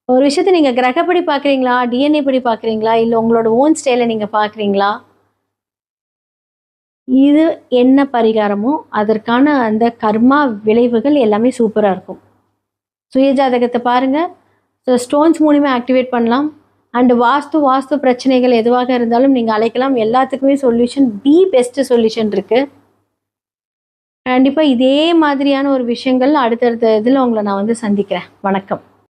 ஒரு விஷயத்தை நீங்கள் கிரகப்படி பார்க்குறீங்களா, டிஎன்ஏ படி பார்க்குறீங்களா, இல்லை உங்களோட ஓன் ஸ்டைலை நீங்கள் பார்க்குறீங்களா, இது என்ன பரிகாரமோ அதற்கான அந்த கர்மா விளைவுகள் எல்லாமே சூப்பராக இருக்கும். சுய ஜாதகத்தை பாருங்கள். ஸோ ஸ்டோன்ஸ் மூலிமா ஆக்டிவேட் பண்ணலாம். அண்ட் வாஸ்து பிரச்சனைகள் எதுவாக இருந்தாலும் நீங்கள் அழைக்கலாம். எல்லாத்துக்குமே சொல்யூஷன், பெஸ்ட் சொல்யூஷன் இருக்குது. கண்டிப்பாக இதே மாதிரியான ஒரு விஷயங்கள் அடுத்தடுத்த இதில் உங்களை நான் வந்து சந்திக்கிறேன். வணக்கம்.